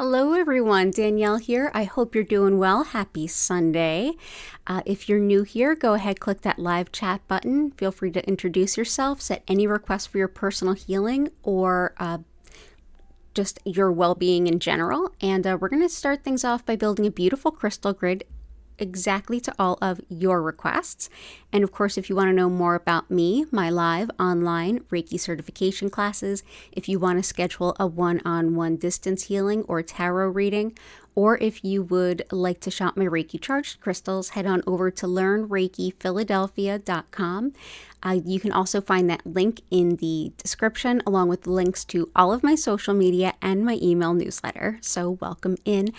Hello everyone, Danielle here. I hope you're doing well. Happy Sunday. If you're new here, go ahead, click that live chat button. Feel free to introduce yourself, set any requests for your personal healing or just your well-being in general. And we're going to start things off by building a beautiful crystal grid exactly to all of your requests. And of course, if you want to know more about me, my live online Reiki certification classes, if you want to schedule a one-on-one distance healing or tarot reading, or if you would like to shop my Reiki charged crystals, head on over to learnreikiphiladelphia.com. You can also find that link in the description, along with links to all of my social media and my email newsletter. So welcome in.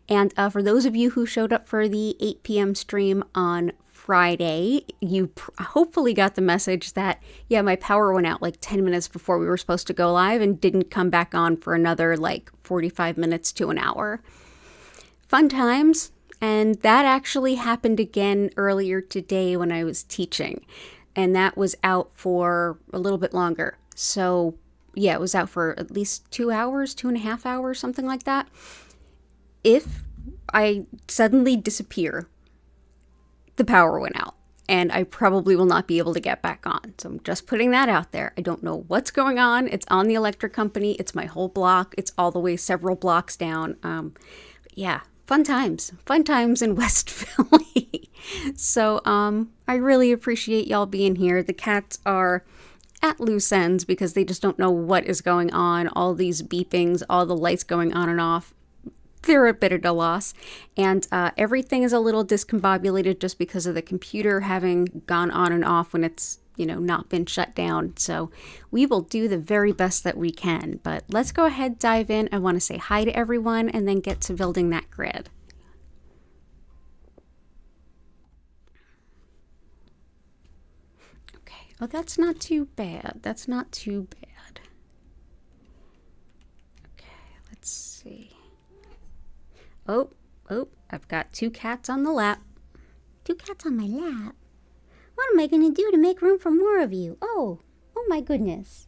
And for those of you who showed up for the 8 p.m. stream on Friday, you hopefully got the message that, yeah, my power went out like 10 minutes before we were supposed to go live and didn't come back on for another like 45 minutes to an hour. Fun times. And that actually happened again earlier today when I was teaching. And that was out for a little bit longer. So yeah, it was out for at least 2 hours, 2.5 hours, something like that. If I suddenly disappear, the power went out and I probably will not be able to get back on. So I'm just putting that out there. I don't know what's going on. It's on the electric company. It's my whole block. It's all the way several blocks down. Yeah. Fun times in West Philly. So I really appreciate y'all being here. The cats are at loose ends because they just don't know what is going on. All these beepings, all the lights going on and off. They're a bit at a loss. And everything is a little discombobulated just because of the computer having gone on and off when it's, not been shut down. So we will do the very best that we can. But let's go ahead, dive in. I want to say hi to everyone and then get to building that grid. Okay. Oh, that's not too bad. That's not too bad. Okay, let's see. Oh, I've got 2 cats on the lap. 2 cats on my lap? What am I going to do to make room for more of you? Oh my goodness.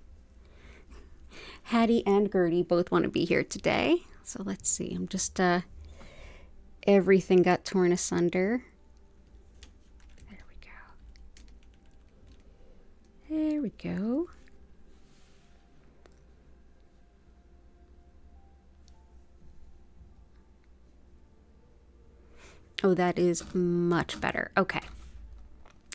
Hattie and Gertie both want to be here today. So let's see. I'm just, everything got torn asunder. There we go. There we go. Oh, that is much better. Okay.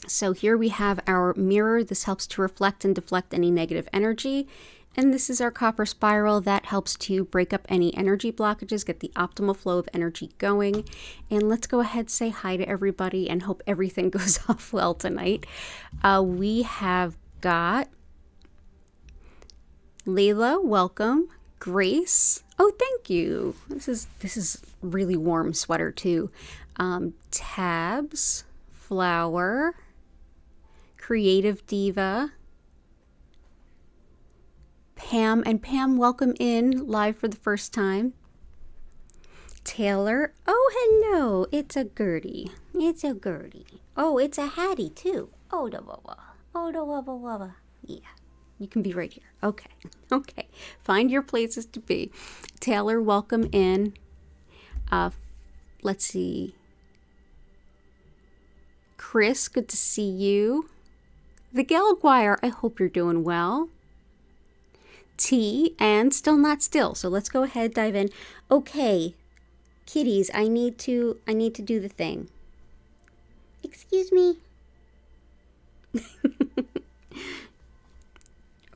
So here we have our mirror. This helps to reflect and deflect any negative energy. And this is our copper spiral that helps to break up any energy blockages, get the optimal flow of energy going. And let's go ahead, say hi to everybody and hope everything goes off well tonight. We have got Layla, welcome. Grace. Oh, thank you. This is really warm sweater too. Tabs, Flower, Creative Diva, Pam, and Pam, welcome in live for the first time. Taylor, oh, hello, it's a Gertie. It's a Gertie. Oh, it's a Hattie too. Oh, da wubba. Oh, da wubba wubba. Yeah, you can be right here. Okay. Find your places to be. Taylor, welcome in. Let's see. Chris, good to see you. The Gelguire, I hope you're doing well. T, and still not still. So let's go ahead, dive in. Okay, kitties, I need to do the thing. Excuse me.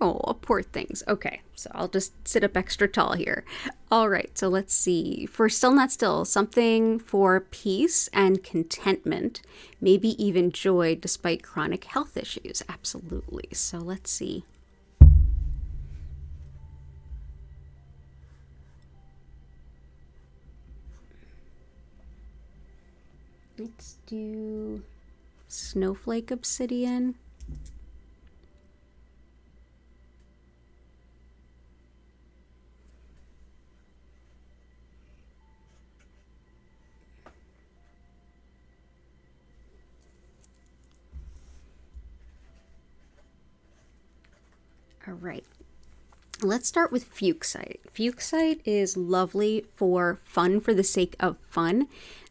Oh, poor things. Okay, so I'll just sit up extra tall here. All right, so let's see. For still not still, something for peace and contentment, maybe even joy despite chronic health issues. Absolutely. So let's see. Let's do Snowflake Obsidian. All right. Let's start with Fuchsite. Fuchsite is lovely for fun, for the sake of fun.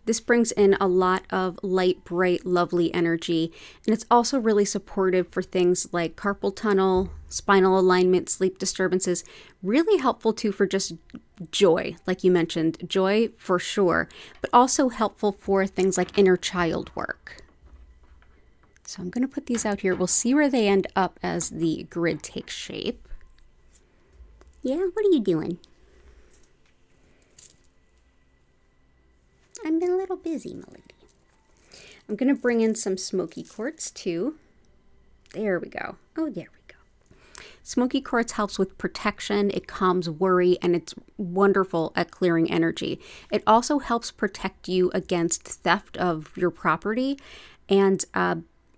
This brings in a lot of light, bright, lovely energy, and it's also really supportive for things like carpal tunnel, spinal alignment, sleep disturbances. Really helpful too for just joy, like you mentioned, joy for sure, but also helpful for things like inner child work. So I'm going to put these out here. We'll see where they end up as the grid takes shape. Yeah, what are you doing? I've been a little busy, my lady. I'm going to bring in some Smokey Quartz too. There we go. Oh, there we go. Smokey Quartz helps with protection, it calms worry, and it's wonderful at clearing energy. It also helps protect you against theft of your property, and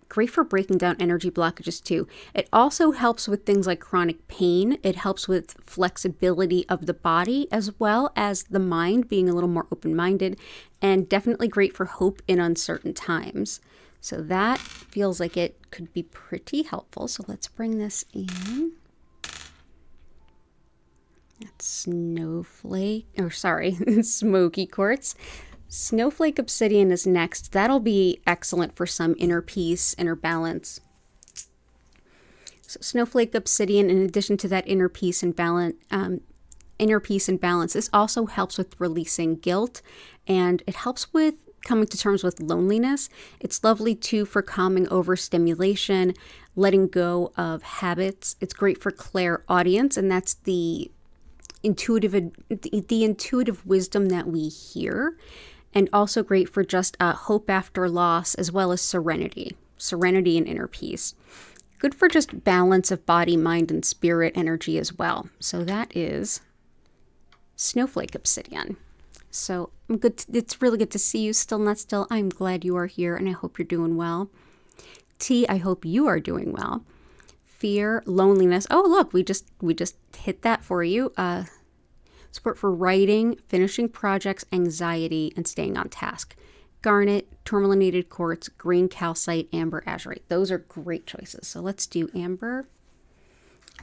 great for breaking down energy blockages too. It also helps with things like chronic pain. It helps with flexibility of the body as well as the mind, being a little more open-minded, and definitely great for hope in uncertain times. So that feels like it could be pretty helpful. So let's bring this in. That's Snowflake, or sorry, Smokey Quartz. Snowflake Obsidian is next. That'll be excellent for some inner peace, inner balance. So Snowflake Obsidian, in addition to that inner peace and balance, this also helps with releasing guilt, and it helps with coming to terms with loneliness. It's lovely too for calming overstimulation, letting go of habits. It's great for clairaudience, and that's the intuitive wisdom that we hear. And also great for just hope after loss, as well as serenity and inner peace. Good for just balance of body, mind, and spirit energy as well. So that is Snowflake Obsidian. So it's really good to see you still, not still. I'm glad you are here, and I hope you're doing well. T, I hope you are doing well. Fear, loneliness. Oh, look, we just hit that for you. Support for writing, finishing projects, anxiety, and staying on task. Garnet, tourmalinated quartz, green calcite, amber, azurite. Those are great choices. So let's do amber,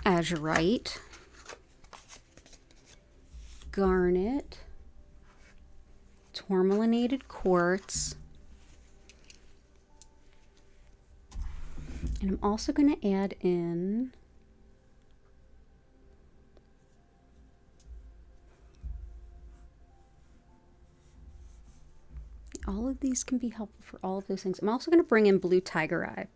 azurite, garnet, tourmalinated quartz. And I'm also going to add in all of these can be helpful for all of those things. I'm also going to bring in blue tiger eye.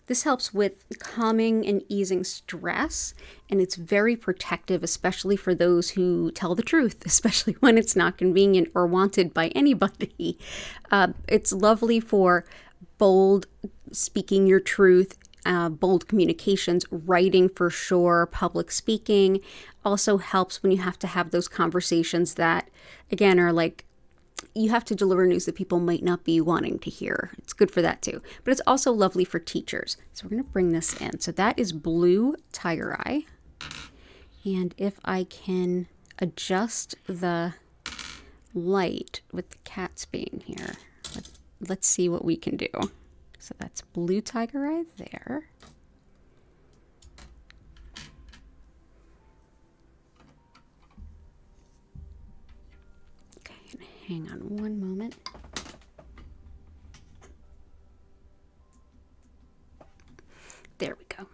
This helps with calming and easing stress, and it's very protective, especially for those who tell the truth, especially when it's not convenient or wanted by anybody. It's lovely for bold speaking your truth, bold communications, writing for sure, public speaking. Also helps when you have to have those conversations that, again, are like, you have to deliver news that people might not be wanting to hear. It's good for that too. But it's also lovely for teachers. So we're going to bring this in. So that is blue tiger eye. And if I can adjust the light with the cats being here, let's see what we can do. So that's blue tiger eye there. Hang on one moment. There we go.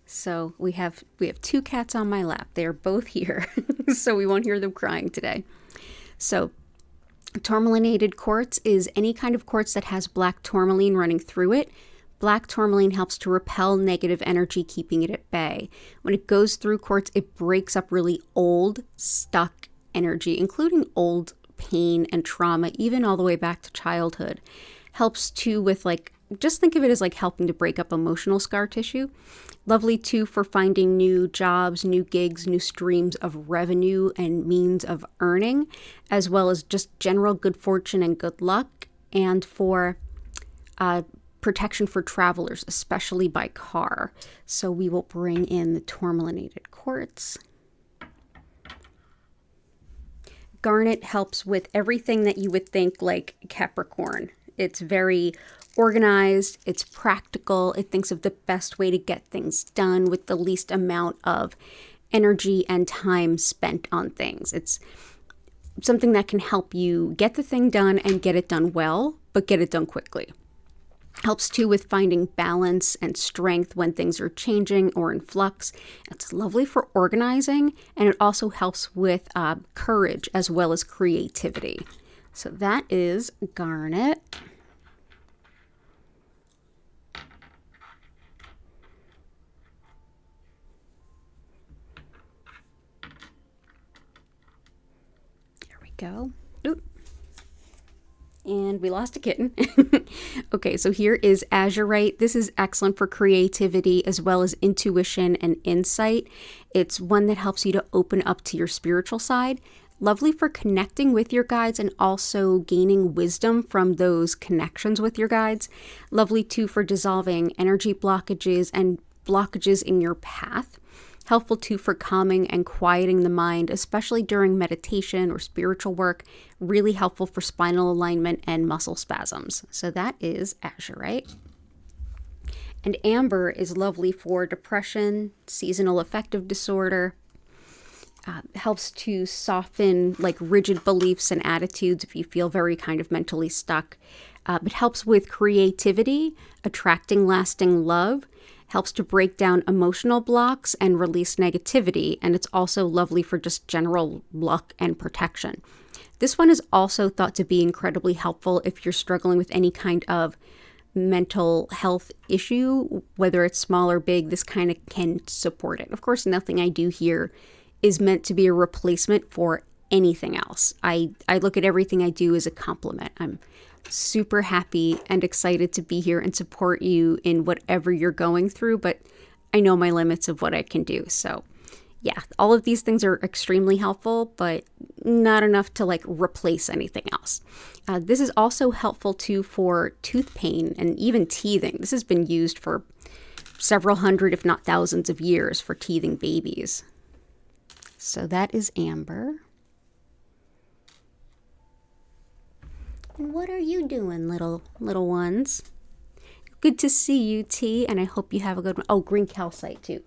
So we have two cats on my lap. They're both here, so we won't hear them crying today. So tourmalinated quartz is any kind of quartz that has black tourmaline running through it. Black tourmaline helps to repel negative energy, keeping it at bay. When it goes through quartz, it breaks up really old, stuck energy, including old pain and trauma, even all the way back to childhood. Helps too with just think of it as like helping to break up emotional scar tissue. Lovely too for finding new jobs, new gigs, new streams of revenue and means of earning, as well as just general good fortune and good luck, and for protection for travelers, especially by car. So we will bring in the tourmalinated quartz. Garnet helps with everything that you would think like Capricorn. It's very organized, it's practical, it thinks of the best way to get things done with the least amount of energy and time spent on things. It's something that can help you get the thing done and get it done well, but get it done quickly. Helps too with finding balance and strength when things are changing or in flux. It's lovely for organizing, and it also helps with courage as well as creativity. So that is Garnet. There we go. Oop. And we lost a kitten. Okay, so here is Azurite. This is excellent for creativity as well as intuition and insight. It's one that helps you to open up to your spiritual side. Lovely for connecting with your guides and also gaining wisdom from those connections with your guides. Lovely too for dissolving energy blockages and blockages in your path. Helpful too for calming and quieting the mind, especially during meditation or spiritual work. Really helpful for spinal alignment and muscle spasms. So that is Azurite. And Amber is lovely for depression, seasonal affective disorder. Helps to soften like rigid beliefs and attitudes if you feel very kind of mentally stuck. It helps with creativity, attracting lasting love. Helps to break down emotional blocks and release negativity, and it's also lovely for just general luck and protection. This one is also thought to be incredibly helpful if you're struggling with any kind of mental health issue, whether it's small or big. This kind of can support it. Of course, nothing I do here is meant to be a replacement for anything else. I look at everything I do as a compliment. I'm super happy and excited to be here and support you in whatever you're going through, but I know my limits of what I can do. So yeah, all of these things are extremely helpful, but not enough to like replace anything else. This is also helpful too for tooth pain and even teething. This has been used for several hundred, if not thousands of years for teething babies. So that is Amber. What are you doing, little ones? Good to see you, T, and I hope you have a good one. Oh, green calcite too.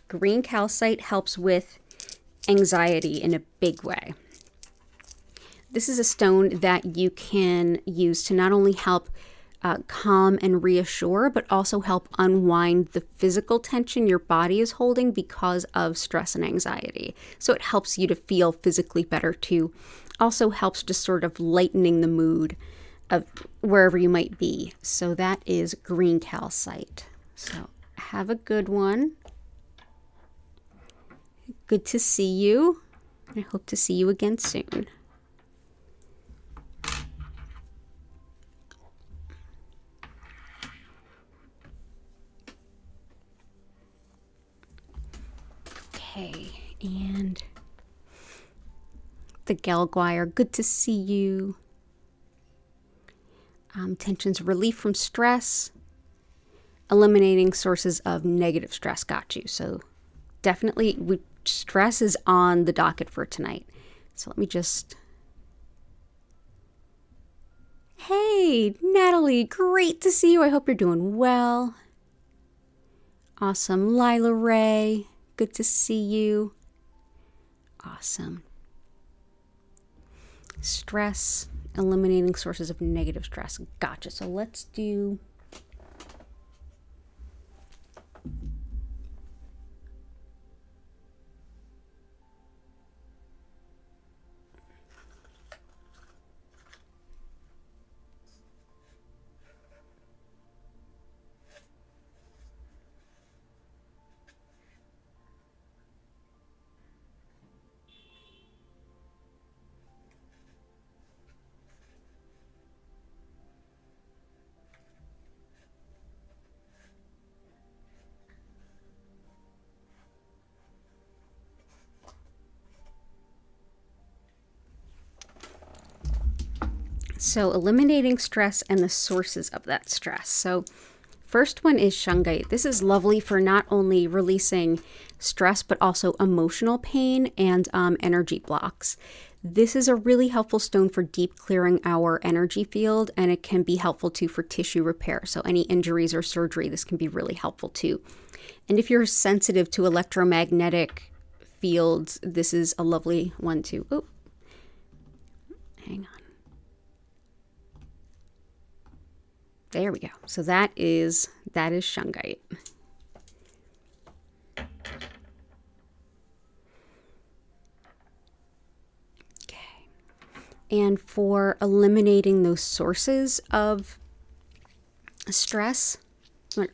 Green calcite helps with anxiety in a big way. This is a stone that you can use to not only help calm and reassure, but also help unwind the physical tension your body is holding because of stress and anxiety. So it helps you to feel physically better too. Also helps just sort of lightening the mood of wherever you might be. So that is green calcite. So have a good one. Good to see you. I hope to see you again soon. Okay, and the Gelguire, good to see you. Tension's relief from stress, eliminating sources of negative stress, got you. So definitely, stress is on the docket for tonight. So let me just... Hey, Natalie, great to see you. I hope you're doing well. Awesome. Lila Ray, good to see you. Awesome. Stress, eliminating sources of negative stress. Gotcha. So let's do... So eliminating stress and the sources of that stress. So First one is shungite. This is lovely for not only releasing stress, but also emotional pain and energy blocks. This is a really helpful stone for deep clearing our energy field, and it can be helpful too for tissue repair. So any injuries or surgery, this can be really helpful too. And if you're sensitive to electromagnetic fields, this is a lovely one too. Oh, hang on. There we go. So that is shungite. Okay. And for eliminating those sources of stress,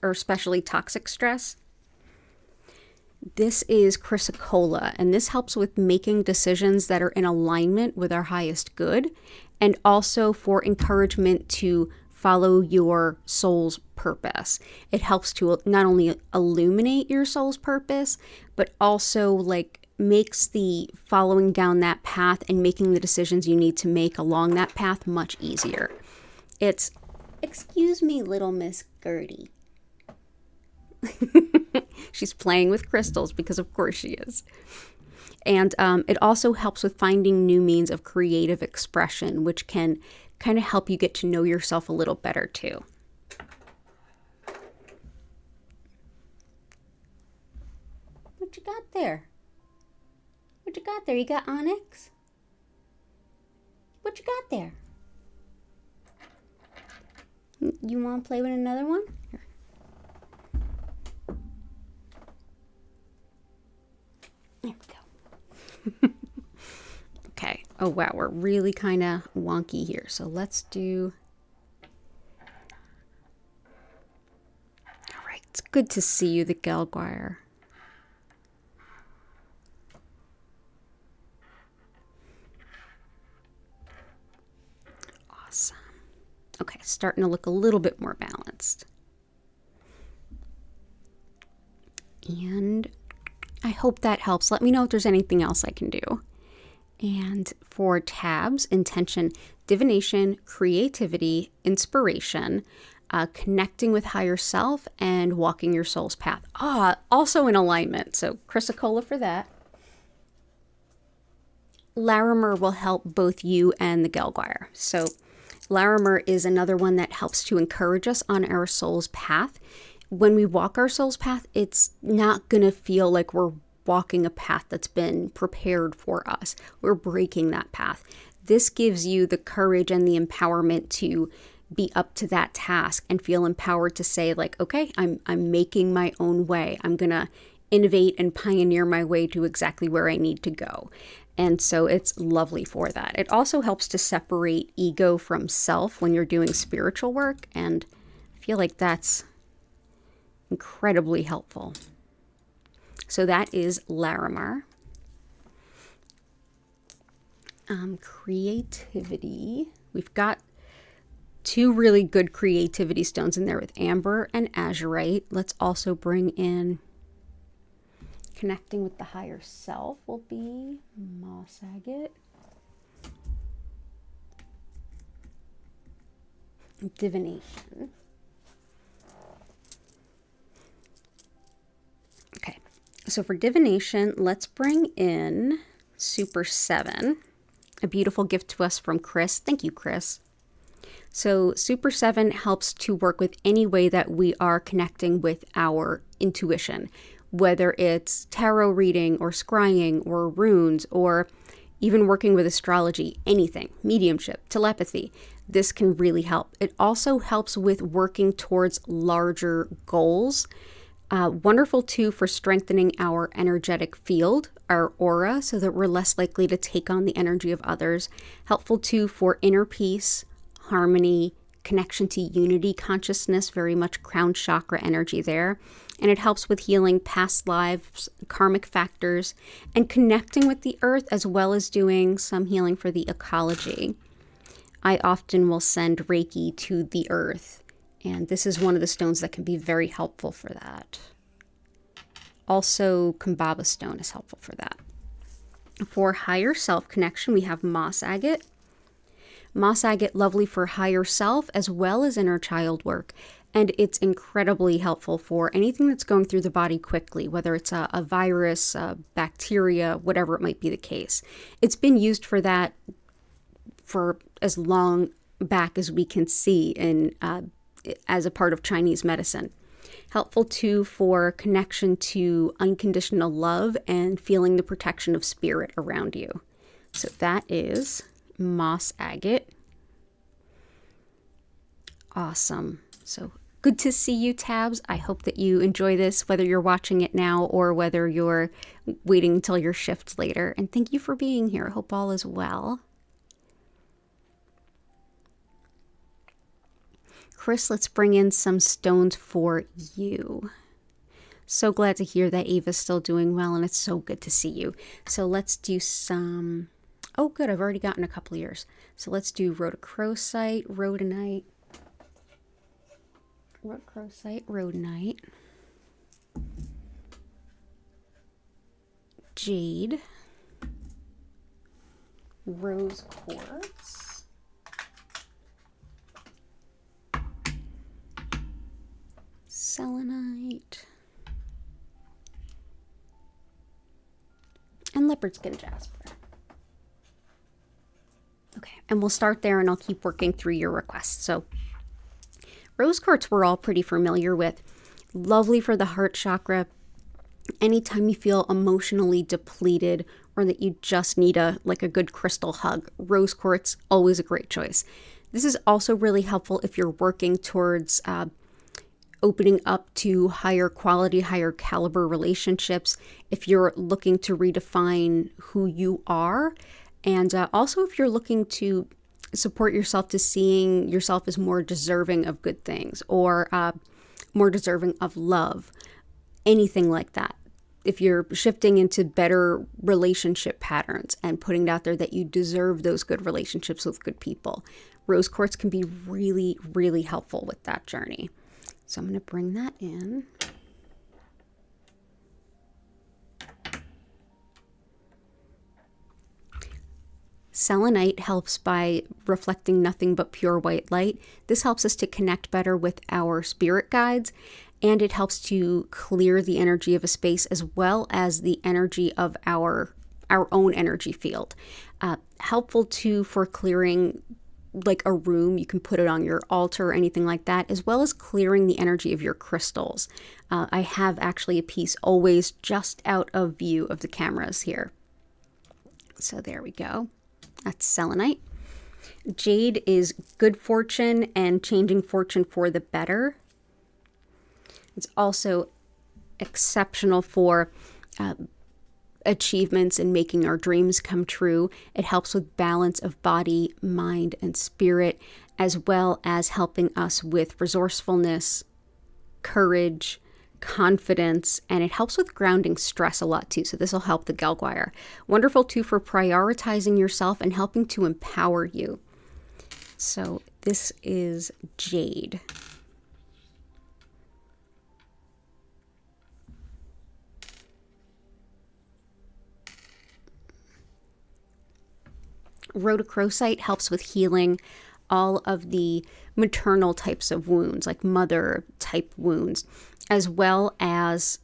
or especially toxic stress, this is Chrysocolla, and this helps with making decisions that are in alignment with our highest good, and also for encouragement to follow your soul's purpose. It helps to not only illuminate your soul's purpose, but also like makes the following down that path and making the decisions you need to make along that path much easier. It's, excuse me, little Miss Gertie. She's playing with crystals because of course she is. And it also helps with finding new means of creative expression, which can kind of help you get to know yourself a little better too. What you got there? What you got there? You got onyx? What you got there? You want to play with another one? Here. There we go. Okay. Oh, wow. We're really kind of wonky here. So let's do... All right. It's good to see you, the Gelguire. Awesome. Okay. Starting to look a little bit more balanced. And I hope that helps. Let me know if there's anything else I can do. And for tabs, intention, divination, creativity, inspiration, connecting with higher self, and walking your soul's path. Also in alignment. So Chrysocolla for that. Laramar will help both you and the Gelguire. So Laramar is another one that helps to encourage us on our soul's path. When we walk our soul's path, it's not going to feel like we're walking a path that's been prepared for us. We're breaking that path. This gives you the courage and the empowerment to be up to that task and feel empowered to say like, okay, I'm making my own way. I'm going to innovate and pioneer my way to exactly where I need to go. And so it's lovely for that. It also helps to separate ego from self when you're doing spiritual work. And I feel like that's incredibly helpful. So that is Laramar. Creativity. We've got two really good creativity stones in there with amber and azurite. Let's also bring in connecting with the higher self will be moss agate. Divination. Okay. So for divination, let's bring in Super 7, a beautiful gift to us from Chris. Thank you, Chris. So Super 7 helps to work with any way that we are connecting with our intuition, whether it's tarot reading or scrying or runes or even working with astrology, anything, mediumship, telepathy. This can really help. It also helps with working towards larger goals. Wonderful too for strengthening our energetic field, our aura, so that we're less likely to take on the energy of others. Helpful too for inner peace, harmony, connection to unity consciousness, very much crown chakra energy there. And it helps with healing past lives, karmic factors, and connecting with the earth, as well as doing some healing for the ecology. I often will send Reiki to the earth. And this is one of the stones that can be very helpful for that. Also, Kaba Stone is helpful for that. For higher self connection, we have moss agate. Moss agate, lovely for higher self as well as inner child work. And it's incredibly helpful for anything that's going through the body quickly, whether it's a virus, a bacteria, whatever it might be the case. It's been used for that for as long back as we can see in as a part of Chinese medicine. Helpful too for connection to unconditional love and feeling the protection of spirit around you. So that is moss agate. Awesome. So good to see you, Tabs. I hope that you enjoy this, whether you're watching it now or whether you're waiting until your shift later. And thank you for being here. I hope all is well. Chris, let's bring in some stones for you. So glad to hear that Ava's still doing well, and it's so good to see you. So let's do some... Oh, good. I've already gotten a couple of yours. So let's do rhodochrosite, rodenite. Rhodochrosite, rodenite. Jade. Rose quartz. Selenite. And leopard skin jasper. Okay, and we'll start there and I'll keep working through your requests. So rose quartz we're all pretty familiar with. Lovely for the heart chakra. Anytime you feel emotionally depleted or that you just need a good crystal hug, rose quartz, always a great choice. This is also really helpful if you're working towards opening up to higher quality, higher caliber relationships, if you're looking to redefine who you are, and also if you're looking to support yourself to seeing yourself as more deserving of good things or more deserving of love, anything like that. If you're shifting into better relationship patterns and putting it out there that you deserve those good relationships with good people, rose quartz can be really, really helpful with that journey. So I'm going to bring that in. Selenite helps by reflecting nothing but pure white light. This helps us to connect better with our spirit guides, and it helps to clear the energy of a space as well as the energy of our own energy field. Helpful too for clearing like a room. You can put it on your altar or anything like that, as well as clearing the energy of your crystals. I have actually a piece always just out of view of the cameras here. So there we go. That's selenite. Jade is good fortune and changing fortune for the better. It's also exceptional for achievements and making our dreams come true. It helps with balance of body, mind, and spirit, as well as helping us with resourcefulness, courage, confidence, and it helps with grounding stress a lot too. So this will help the Gelguire. Wonderful too for prioritizing yourself and helping to empower you. So this is Jade. Rhodochrosite helps with healing all of the maternal types of wounds, like mother type wounds, as well as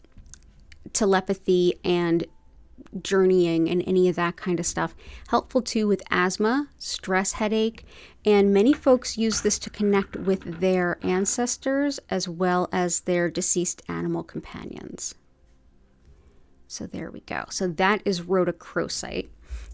telepathy and journeying and any of that kind of stuff. Helpful too with asthma, stress, headache, and many folks use this to connect with their ancestors as well as their deceased animal companions. So there we go. So that is rhodochrosite.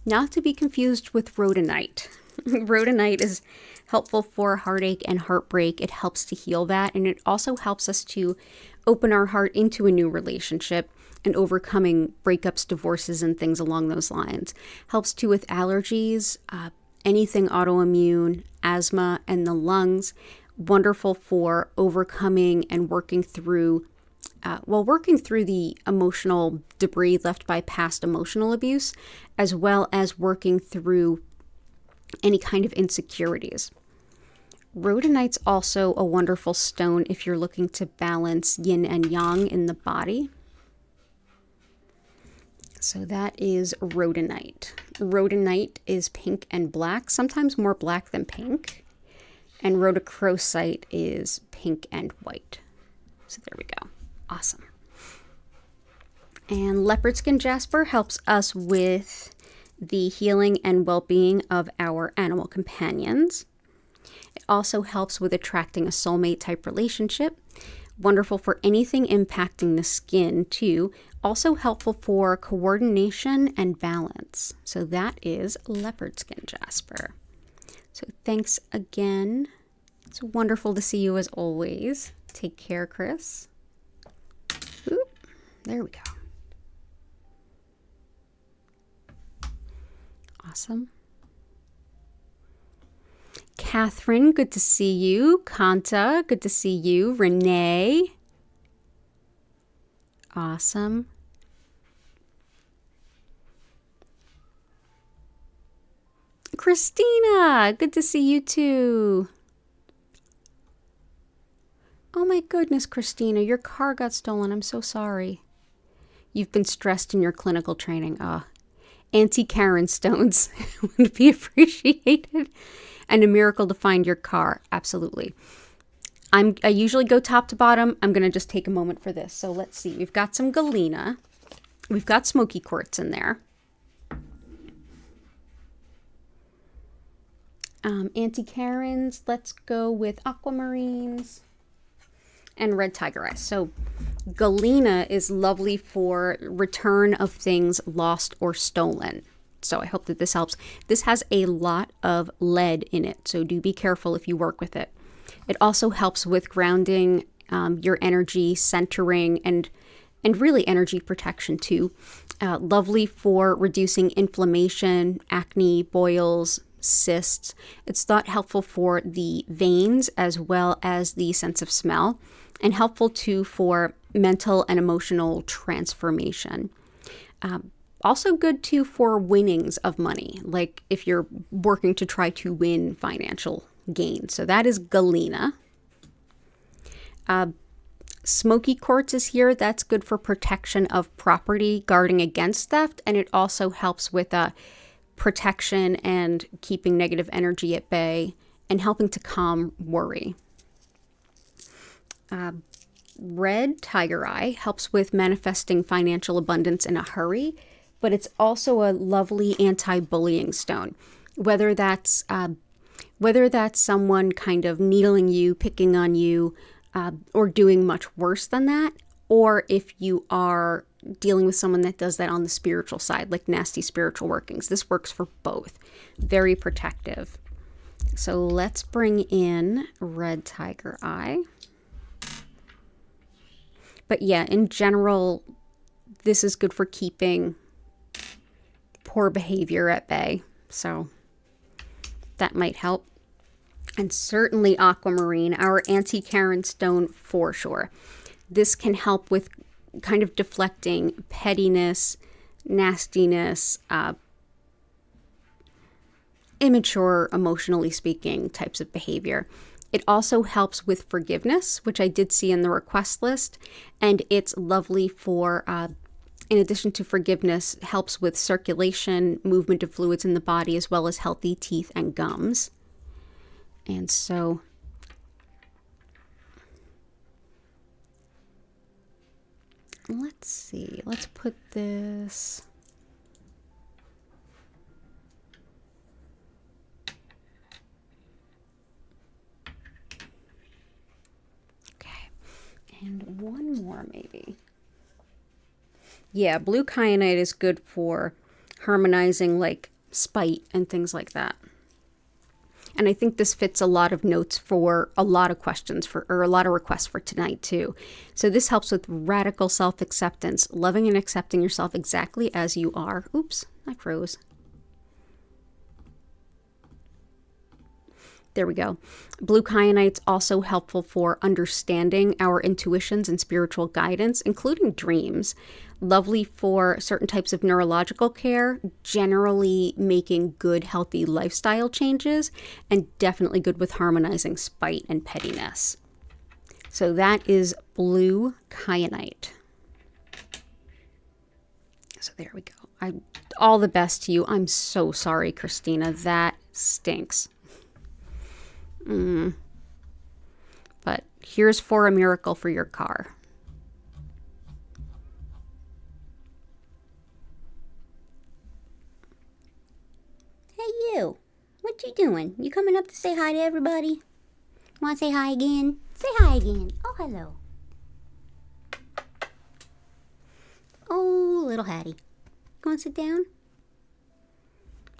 Not to be confused with rodenite. Rodenite is helpful for heartache and heartbreak. It helps to heal that, and it also helps us to open our heart into a new relationship and overcoming breakups, divorces, and things along those lines. Helps too with allergies, anything autoimmune, asthma, and the lungs. Wonderful for overcoming and working through the emotional debris left by past emotional abuse, as well as working through any kind of insecurities. Rodenite's also a wonderful stone if you're looking to balance yin and yang in the body. So that is rodenite. Rodenite is pink and black, sometimes more black than pink. And Rhodochrosite is pink and white. So there we go. Awesome. And Leopard Skin Jasper helps us with the healing and well-being of our animal companions. It also helps with attracting a soulmate type relationship. Wonderful for anything impacting the skin too. Also helpful for coordination and balance. So that is Leopard Skin Jasper. So thanks again. It's wonderful to see you as always. Take care, Chris. Oop, there we go. Awesome. Catherine, good to see you. Kanta, good to see you. Renee. Awesome. Christina, good to see you too. Oh my goodness, Christina, your car got stolen. I'm so sorry. You've been stressed in your clinical training. Auntie Karen stones would be appreciated. And a miracle to find your car. Absolutely. I usually go top to bottom. I'm going to just take a moment for this. So let's see. We've got some galena. We've got Smokey Quartz in there. Auntie Karen's. Let's go with Aquamarines. And red tiger eyes. So galena is lovely for return of things lost or stolen. So I hope that this helps. This has a lot of lead in it, so do be careful if you work with it. It also helps with grounding your energy, centering, and really energy protection too. Lovely for reducing inflammation, acne, boils, cysts. It's thought helpful for the veins as well as the sense of smell, and helpful too for mental and emotional transformation. Also good too for winnings of money, like if you're working to try to win financial gain. So that is galena. Smokey Quartz is here. That's good for protection of property, guarding against theft, and it also helps with protection and keeping negative energy at bay and helping to calm worry. Red tiger eye helps with manifesting financial abundance in a hurry, but it's also a lovely anti-bullying stone. Whether that's someone kind of needling you, picking on you, or doing much worse than that, or if you are dealing with someone that does that on the spiritual side, like nasty spiritual workings. This works for both. Very protective. So let's bring in red tiger eye. But yeah, in general, this is good for keeping poor behavior at bay. So that might help. And certainly Aquamarine, our Auntie Karen stone for sure. This can help with kind of deflecting pettiness, nastiness, immature, emotionally speaking, types of behavior. It also helps with forgiveness, which I did see in the request list, and it's lovely for, in addition to forgiveness, helps with circulation, movement of fluids in the body, as well as healthy teeth and gums. And so let's see, let's put this. And one more maybe. Yeah, blue kyanite is good for harmonizing like spite and things like that. And I think this fits a lot of notes for a lot of questions or a lot of requests for tonight too. So this helps with radical self-acceptance, loving and accepting yourself exactly as you are. Oops, I froze. There we go. Blue kyanite's also helpful for understanding our intuitions and spiritual guidance, including dreams. Lovely for certain types of neurological care, generally making good, healthy lifestyle changes, and definitely good with harmonizing spite and pettiness. So that is blue kyanite. So there we go. All the best to you. I'm so sorry, Christina. That stinks. But here's for a miracle for your car. Hey, you. What you doing? You coming up to say hi to everybody? Want to say hi again? Say hi again. Oh, hello. Oh, little Hattie. Want to sit down?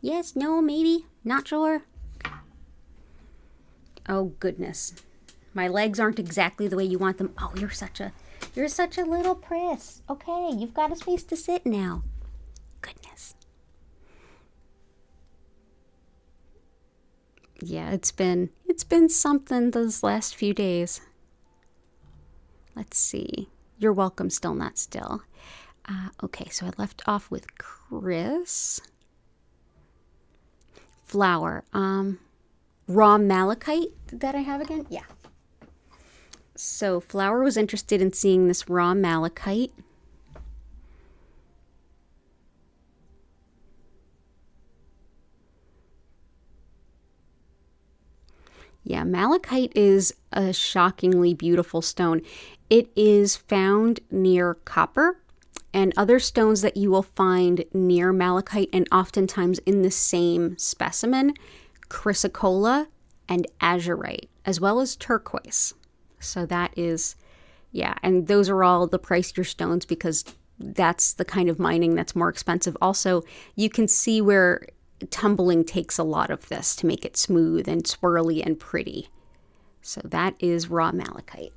Yes, no, maybe, not sure. Oh, goodness. My legs aren't exactly the way you want them. Oh, you're such a little priss. Okay, you've got a space to sit now. Goodness. Yeah, it's been something those last few days. Let's see. You're welcome, still not still. Okay, so I left off with Chris. Flower. Raw malachite that I have again? Yeah. So Flower was interested in seeing this raw malachite. Yeah, malachite is a shockingly beautiful stone. It is found near copper and other stones that you will find near malachite and oftentimes in the same specimen, Chrysocolla and Azurite, as well as turquoise. So that is, yeah, and those are all the pricier stones because that's the kind of mining that's more expensive. Also, you can see where tumbling takes a lot of this to make it smooth and swirly and pretty. So that is raw malachite.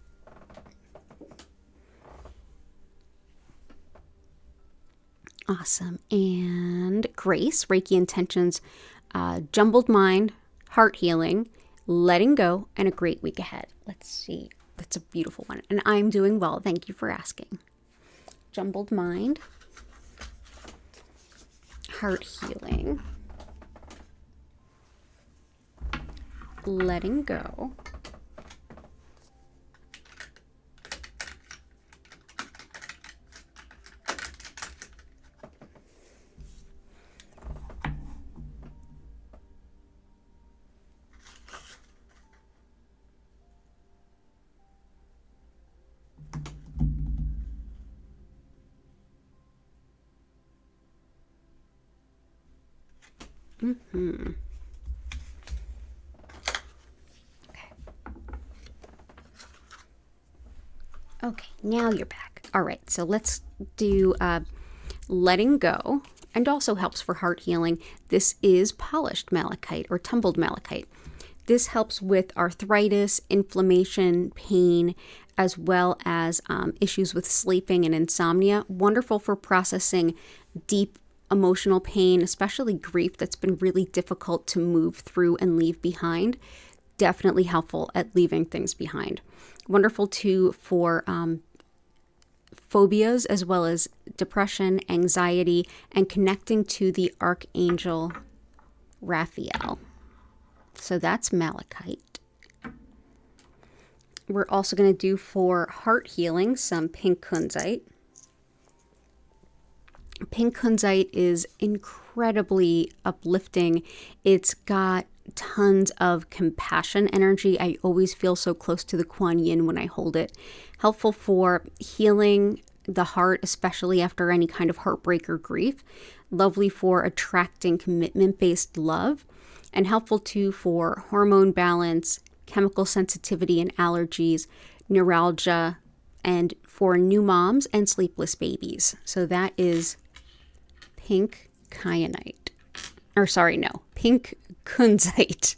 Awesome. And Grace, Reiki Intentions, Jumbled Mind, Heart Healing, Letting Go, and a great week ahead. Let's see. That's a beautiful one. And I'm doing well. Thank you for asking. Jumbled Mind, Heart Healing, Letting Go, Okay, now you're back. All right, so let's do letting go, and also helps for heart healing. This is polished malachite or tumbled malachite. This helps with arthritis, inflammation, pain, as well as issues with sleeping and insomnia. Wonderful for processing deep emotional pain, especially grief that's been really difficult to move through and leave behind. Definitely helpful at leaving things behind. Wonderful too for phobias as well as depression, anxiety, and connecting to the Archangel Raphael. So that's malachite. We're also going to do for heart healing some pink kunzite. Pink kunzite is incredibly uplifting. It's got tons of compassion energy. I always feel so close to the Kuan Yin when I hold it. Helpful for healing the heart, especially after any kind of heartbreak or grief. Lovely for attracting commitment-based love. And helpful too for hormone balance, chemical sensitivity and allergies, neuralgia, and for new moms and sleepless babies. So that is pink kyanite. Or sorry, no, pink kunzite.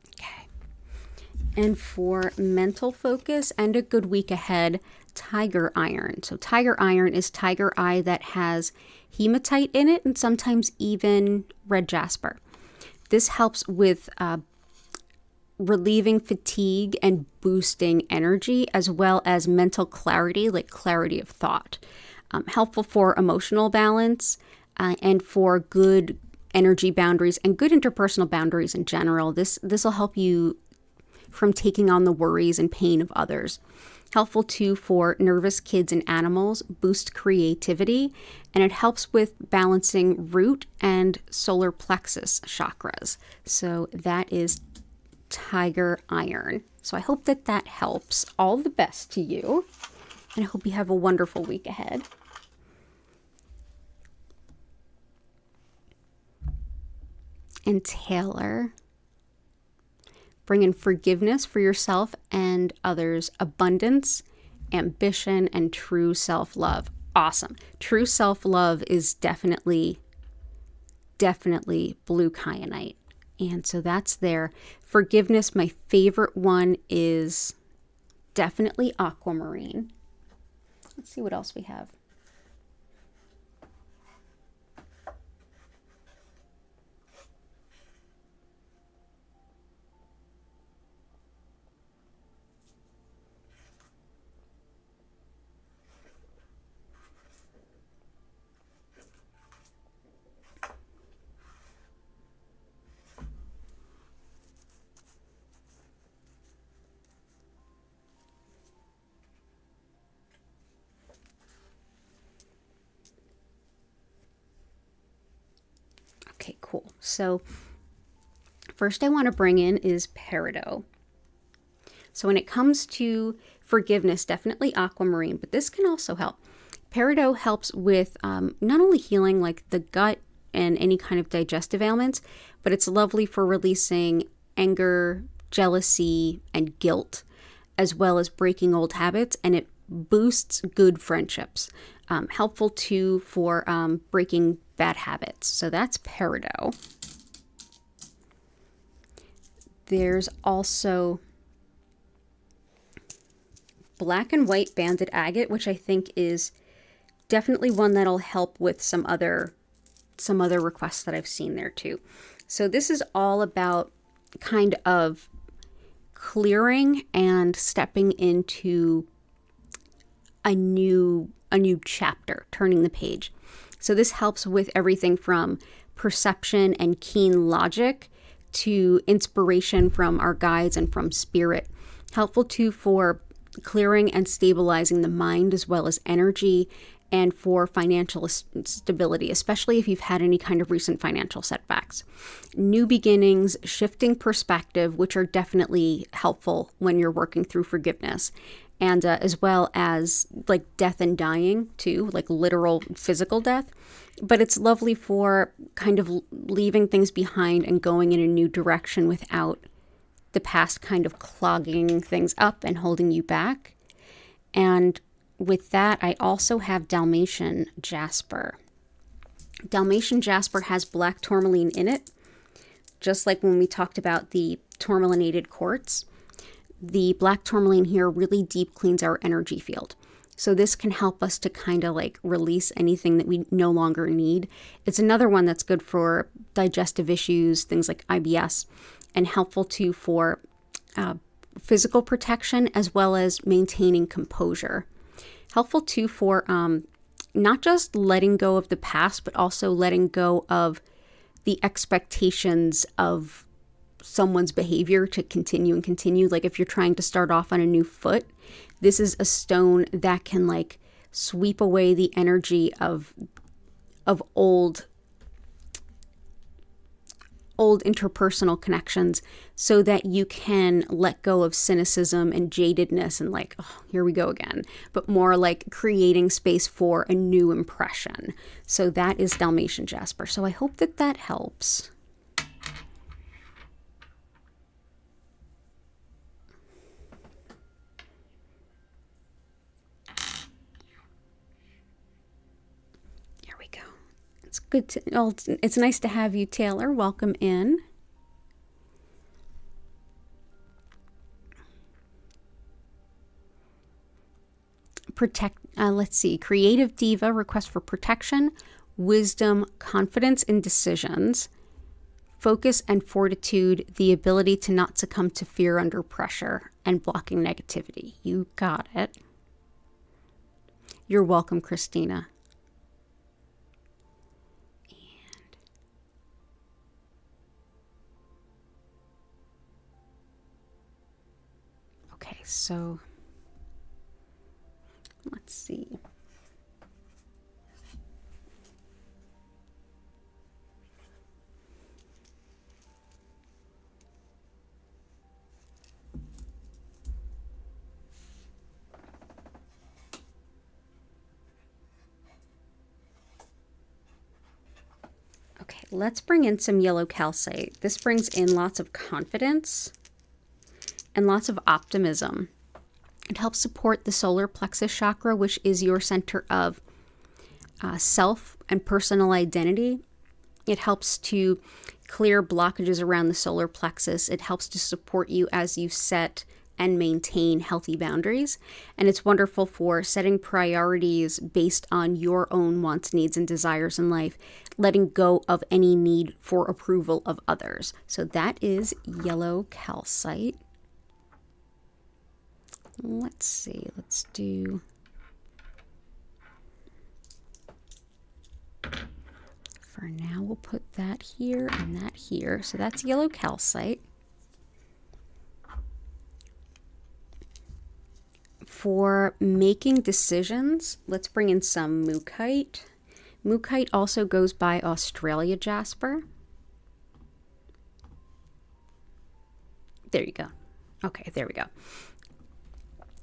Okay. And for mental focus and a good week ahead, tiger iron. So tiger iron is tiger eye that has hematite in it and sometimes even red jasper. This helps with relieving fatigue and boosting energy, as well as mental clarity, like clarity of thought. Helpful for emotional balance and for good energy boundaries and good interpersonal boundaries in general. This will help you from taking on the worries and pain of others. Helpful too for nervous kids and animals, boost creativity, and it helps with balancing root and solar plexus chakras. So that is Tiger Iron. So I hope that that helps. All the best to you, and I hope you have a wonderful week ahead. And Taylor, bring in forgiveness for yourself and others, abundance, ambition, and true self-love. Awesome. True self-love is definitely blue kyanite. And so that's there. Forgiveness, my favorite one is definitely aquamarine. Let's see what else we have. Okay, cool. So first I want to bring in is Parido. So when it comes to forgiveness, definitely aquamarine, but this can also help. Parido helps with not only healing like the gut and any kind of digestive ailments, but it's lovely for releasing anger, jealousy, and guilt, as well as breaking old habits, and it boosts good friendships. Helpful too for breaking bad habits. So that's Parido. There's also black and white banded agate, which I think is definitely one that'll help with some other requests that I've seen there too. So this is all about kind of clearing and stepping into a new chapter, turning the page. So this helps with everything from perception and keen logic to inspiration from our guides and from spirit. Helpful too for clearing and stabilizing the mind as well as energy, and for financial stability, especially if you've had any kind of recent financial setbacks. New beginnings, shifting perspective, which are definitely helpful when you're working through forgiveness. And as well as like death and dying too, like literal physical death. But it's lovely for kind of leaving things behind and going in a new direction without the past kind of clogging things up and holding you back. And with that, I also have Dalmatian Jasper. Dalmatian Jasper has black tourmaline in it, just like when we talked about the tourmalinated quartz. The black tourmaline here really deep cleans our energy field. So this can help us to kind of like release anything that we no longer need. It's another one that's good for digestive issues, things like IBS, and helpful too for physical protection as well as maintaining composure. Helpful too for not just letting go of the past, but also letting go of the expectations of someone's behavior to continue. Like if you're trying to start off on a new foot, this is a stone that can like sweep away the energy of old interpersonal connections so that you can let go of cynicism and jadedness and like, oh, here we go again, but more like creating space for a new impression. So that is Dalmatian Jasper. So I hope that that helps. It's good to, well, it's nice to have you, Taylor. Welcome in. Let's see. Creative Diva, request for protection, wisdom, confidence in decisions, focus and fortitude, the ability to not succumb to fear under pressure, and blocking negativity. You got it. You're welcome, Christina. so let's see. Okay, let's bring in some yellow calcite. This brings in lots of confidence and lots of optimism. It helps support the solar plexus chakra, which is your center of self and personal identity. It helps to clear blockages around the solar plexus. It helps to support you as you set and maintain healthy boundaries. And it's wonderful for setting priorities based on your own wants, needs, and desires in life, letting go of any need for approval of others. So that is yellow calcite. Let's see, let's do... For now, we'll put that here and that here. So that's yellow calcite. For making decisions, let's bring in some Mookite. Mookite also goes by Australia Jasper. There you go. Okay, there we go.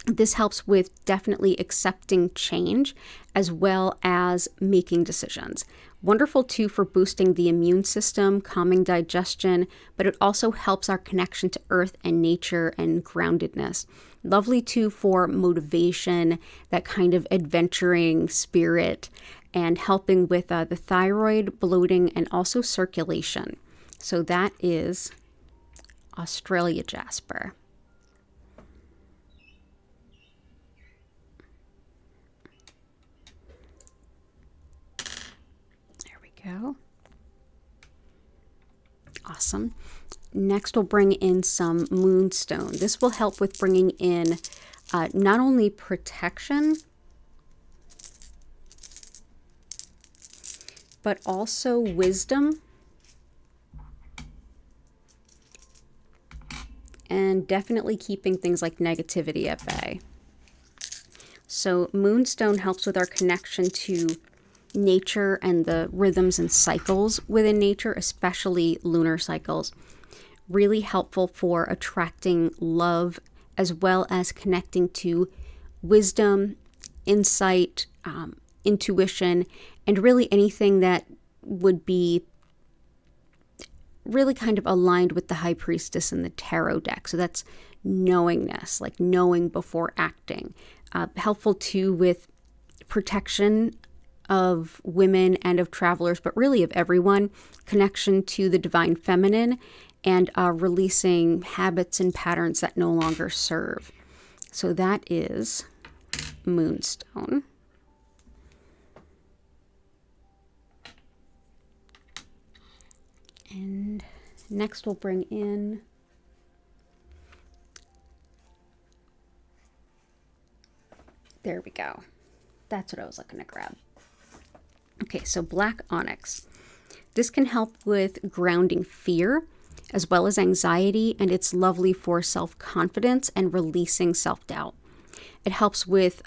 This helps with definitely accepting change as well as making decisions. Wonderful too for boosting the immune system, calming digestion, but it also helps our connection to earth and nature and groundedness. Lovely too for motivation, that kind of adventuring spirit, and helping with the thyroid, bloating, and also circulation. So that is Australia Jasper. Go. Awesome. Next, we'll bring in some moonstone. This will help with bringing in not only protection, but also wisdom and definitely keeping things like negativity at bay. So moonstone helps with our connection to nature and the rhythms and cycles within nature, especially lunar cycles. Really helpful for attracting love as well as connecting to wisdom, insight, intuition, and really anything that would be really kind of aligned with the High Priestess and the Tarot deck. So that's knowingness, like knowing before acting. Helpful too with protection of women and of travelers, but really of everyone, connection to the divine feminine, and releasing habits and patterns that no longer serve. So that is moonstone. And next we'll bring in there we go. That's what I was looking to grab. Okay, so black onyx. This can help with grounding fear as well as anxiety, and it's lovely for self-confidence and releasing self-doubt. It helps with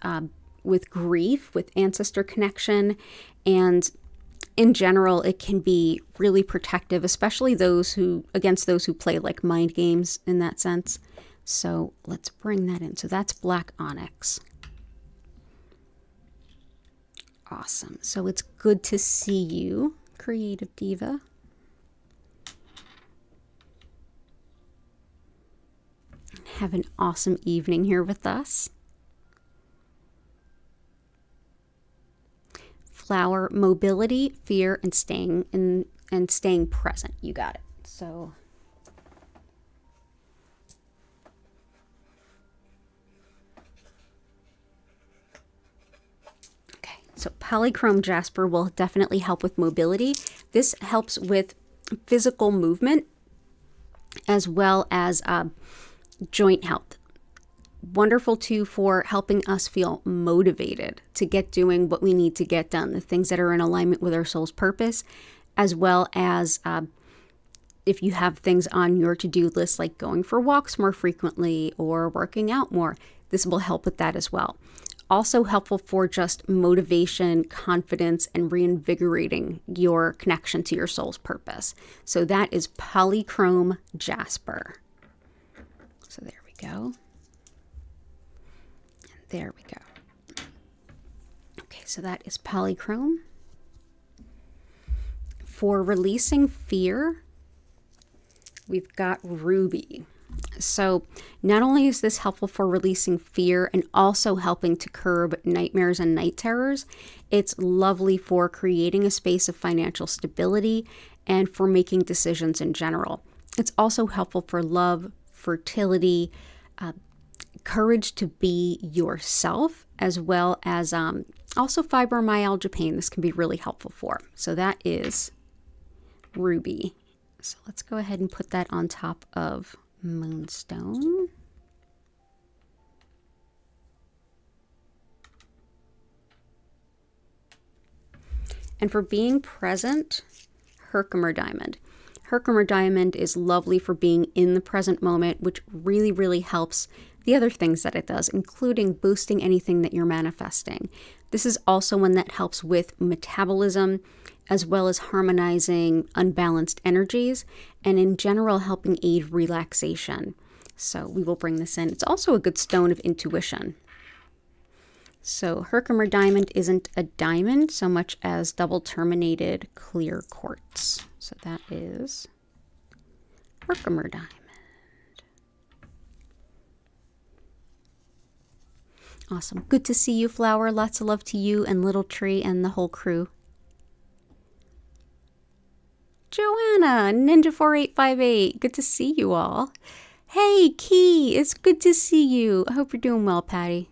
grief, with ancestor connection, and in general, it can be really protective, especially against those who play like mind games in that sense. So let's bring that in. So that's black onyx. Awesome. So it's good to see you, Creative Diva. Have an awesome evening here with us. Flower, mobility, fear, and staying present. You got it. So So Polychrome Jasper will definitely help with mobility. This helps with physical movement as well as joint health. Wonderful too for helping us feel motivated to get doing what we need to get done, the things that are in alignment with our soul's purpose, as well as if you have things on your to-do list like going for walks more frequently or working out more, this will help with that as well. Also helpful for just motivation, confidence, and reinvigorating your connection to your soul's purpose. So that is Polychrome Jasper. So there we go. There we go. Okay, so that is Polychrome. For releasing fear, we've got Ruby. So not only is this helpful for releasing fear and also helping to curb nightmares and night terrors, it's lovely for creating a space of financial stability and for making decisions in general. It's also helpful for love, fertility, courage to be yourself, as well as also fibromyalgia pain. This can be really helpful for. So that is Ruby. So let's go ahead and put that on top of Moonstone. And for being present, Herkimer Diamond. Herkimer Diamond is lovely for being in the present moment, which really, really helps the other things that it does, including boosting anything that you're manifesting. This is also one that helps with metabolism, as well as harmonizing unbalanced energies, and in general helping aid relaxation. So we will bring this in. It's also a good stone of intuition. So Herkimer Diamond isn't a diamond so much as double terminated clear quartz. So that is Herkimer Diamond. Awesome. Good to see you, Flower. Lots of love to you and Little Tree and the whole crew. Joanna, Ninja4858, good to see you all. Hey, Key, it's good to see you. I hope you're doing well, Patty.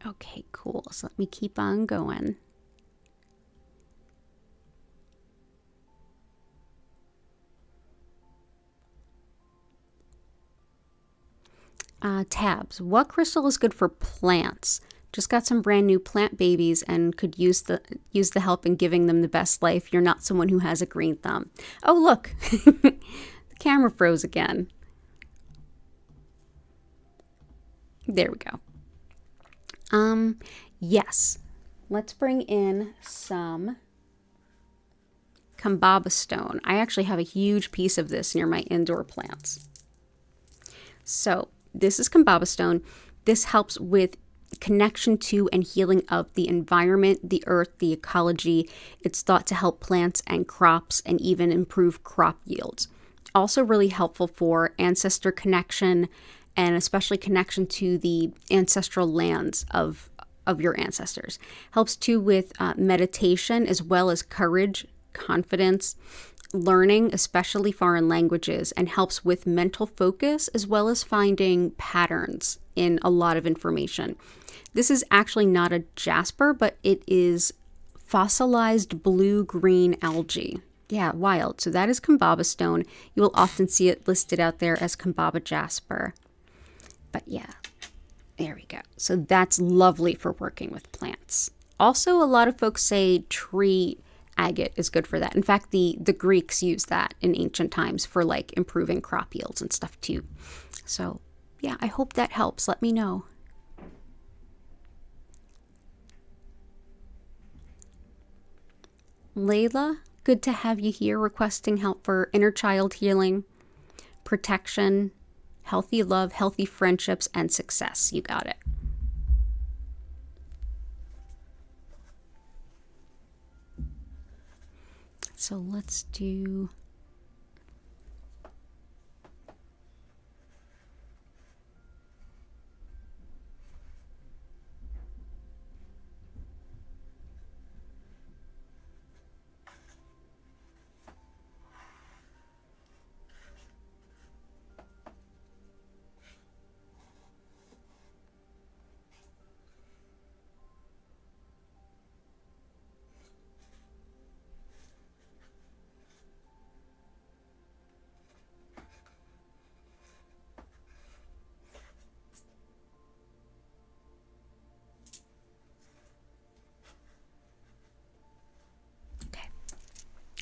Okay, cool. So let me keep on going. Tabs. What crystal is good for plants? Just got some brand new plant babies and could use the help in giving them the best life. You're not someone who has a green thumb. Oh, look. The camera froze again. There we go. Yes. Let's bring in some Kaba Stone. I actually have a huge piece of this near my indoor plants. So this is Kaba Stone. This helps with connection to and healing of the environment, the earth, the ecology. It's thought to help plants and crops and even improve crop yields. Also really helpful for ancestor connection and especially connection to the ancestral lands of your ancestors. Helps too with meditation as well as courage, confidence, learning, especially foreign languages, and helps with mental focus as well as finding patterns in a lot of information. This is actually not a jasper, but it is fossilized blue-green algae. Yeah, wild. So that is Kaba Stone. You will often see it listed out there as Kaba Jasper. But yeah, there we go. So that's lovely for working with plants. Also, a lot of folks say tree agate is good for that. In fact, the Greeks used that in ancient times for like improving crop yields and stuff too. So yeah, I hope that helps. Let me know. Layla, good to have you here requesting help for inner child healing, protection, healthy love, healthy friendships, and success. You got it. So let's do...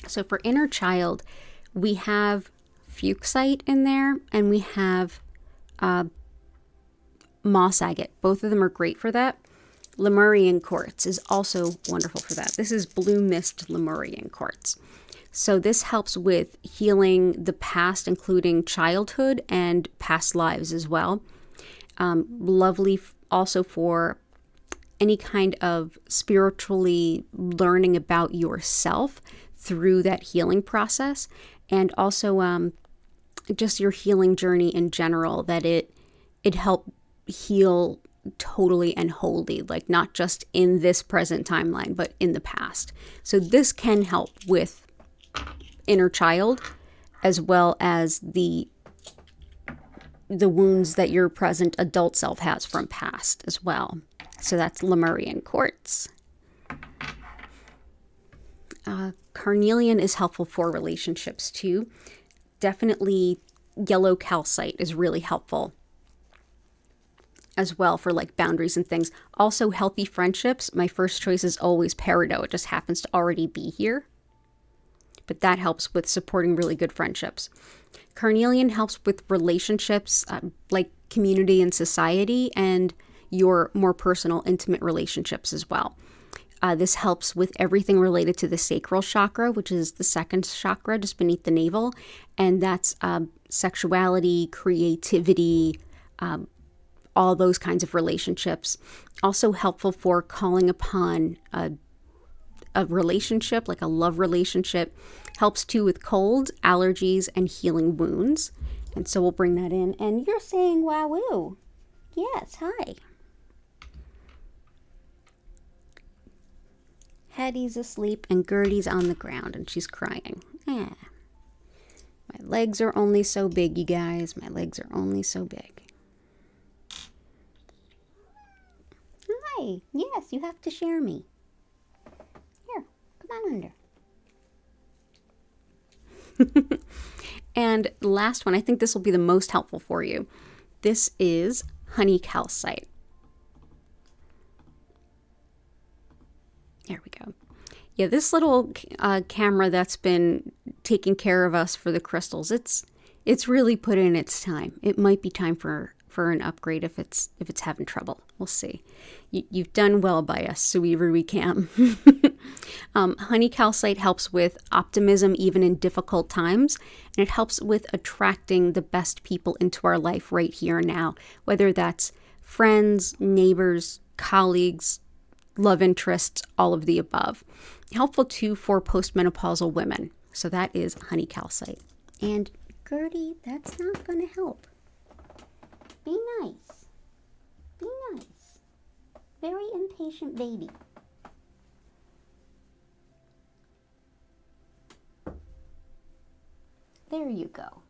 So for inner child, we have Fuite in there, and we have moss agate. Both of them are great for that. Lamaran Quartz is also wonderful for that. This is Blue Mist Lamaran Quartz. So this helps with healing the past, including childhood and past lives as well. Lovely also for any kind of spiritually learning about yourself through that healing process, and also just your healing journey in general, that it helped heal totally and wholly, like not just in this present timeline, but in the past. So this can help with inner child, as well as the wounds that your present adult self has from past as well. So that's Lamaran Quartz. Carnelian is helpful for relationships too. Definitely yellow calcite is really helpful as well for like boundaries and things. Also healthy friendships. My first choice is always Parido. It just happens to already be here, but that helps with supporting really good friendships. Carnelian helps with relationships, like community and society, and your more personal, intimate relationships as well. This helps with everything related to the sacral chakra, which is the second chakra just beneath the navel. And that's sexuality, creativity, all those kinds of relationships. Also helpful for calling upon a relationship, like a love relationship. Helps too with colds, allergies, and healing wounds. And so we'll bring that in. And You're saying wowoo. Yes, hi. Hetty's asleep and Gertie's on the ground and she's crying. My legs are only so big, you guys. My legs are only so big. Hi. Yes, you have to share me. Here, come on under. And last one, I think this will be the most helpful for you. This is honey calcite. There we go. Yeah, this little camera that's been taking care of us for the crystals, it's really put in its time. It might be time for an upgrade if it's having trouble. We'll see. You've done well by us, so we can. Honey calcite helps with optimism even in difficult times, and it helps with attracting the best people into our life right here and now, whether that's friends, neighbors, colleagues, love interests, all of the above. Helpful too for postmenopausal women. So that is honey calcite. And Gertie, that's not going to help. Be nice. Be nice. Very impatient baby. There you go.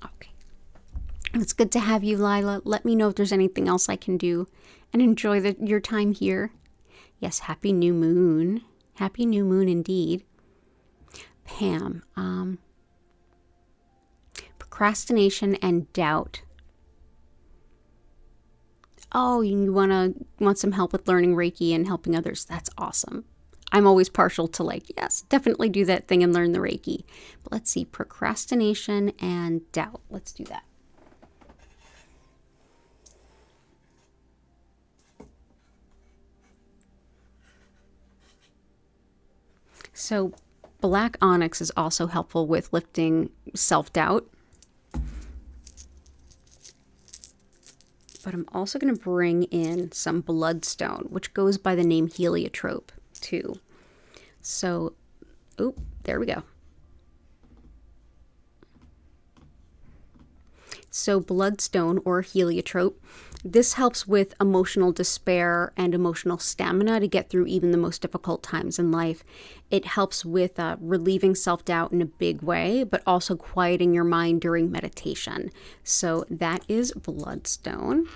Okay. It's good to have you, Lila. Let me know if there's anything else I can do, and enjoy your time here. Yes, happy new moon. Happy new moon indeed. Pam, procrastination and doubt. Oh, you want some help with learning Reiki and helping others. That's awesome. I'm always partial to yes, definitely do that thing and learn the Reiki. But let's see, procrastination and doubt. Let's do that. So black onyx is also helpful with lifting self-doubt. But I'm also going to bring in some bloodstone, which goes by the name heliotrope too. So, there we go. So bloodstone or heliotrope, this helps with emotional despair and emotional stamina to get through even the most difficult times in life. It helps with relieving self-doubt in a big way, but also quieting your mind during meditation. So that is bloodstone.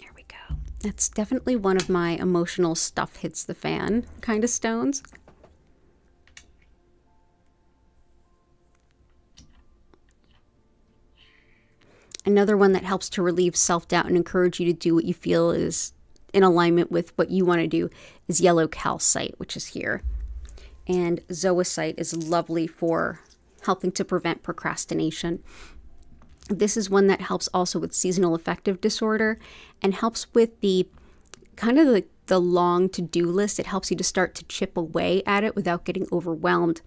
There we go. That's definitely one of my emotional stuff hits the fan kind of stones. Another one that helps to relieve self-doubt and encourage you to do what you feel is in alignment with what you want to do, is yellow calcite, which is here. And zoisite is lovely for helping to prevent procrastination. This is one that helps also with seasonal affective disorder and helps with the kind of the long to-do list. It helps you to start to chip away at it without getting overwhelmed.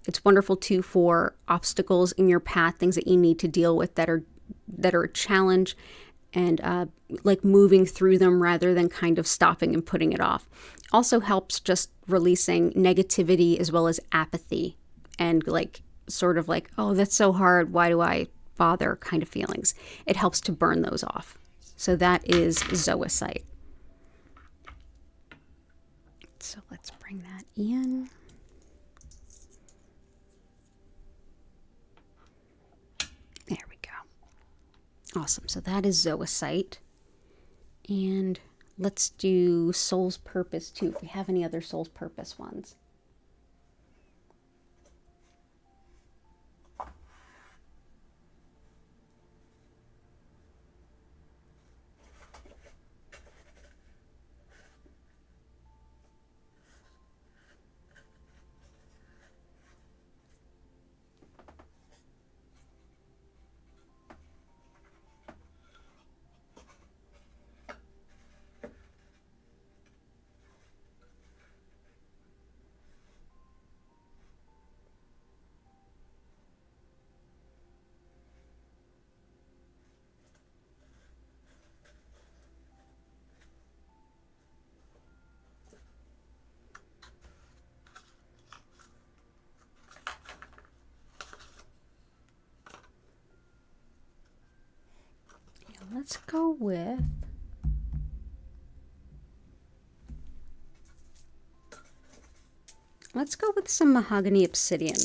It's wonderful too for obstacles in your path, things that you need to deal with that are a challenge, and like moving through them rather than kind of stopping and putting it off. Also helps just releasing negativity as well as apathy and like sort of like, oh, that's so hard, why do I bother kind of feelings. It helps to burn those off. So that is zoisite. So let's bring that in. There we go. Awesome. So that is zoisite. And let's do Soul's Purpose too, if we have any other Soul's Purpose ones. Let's go with some mahogany obsidian.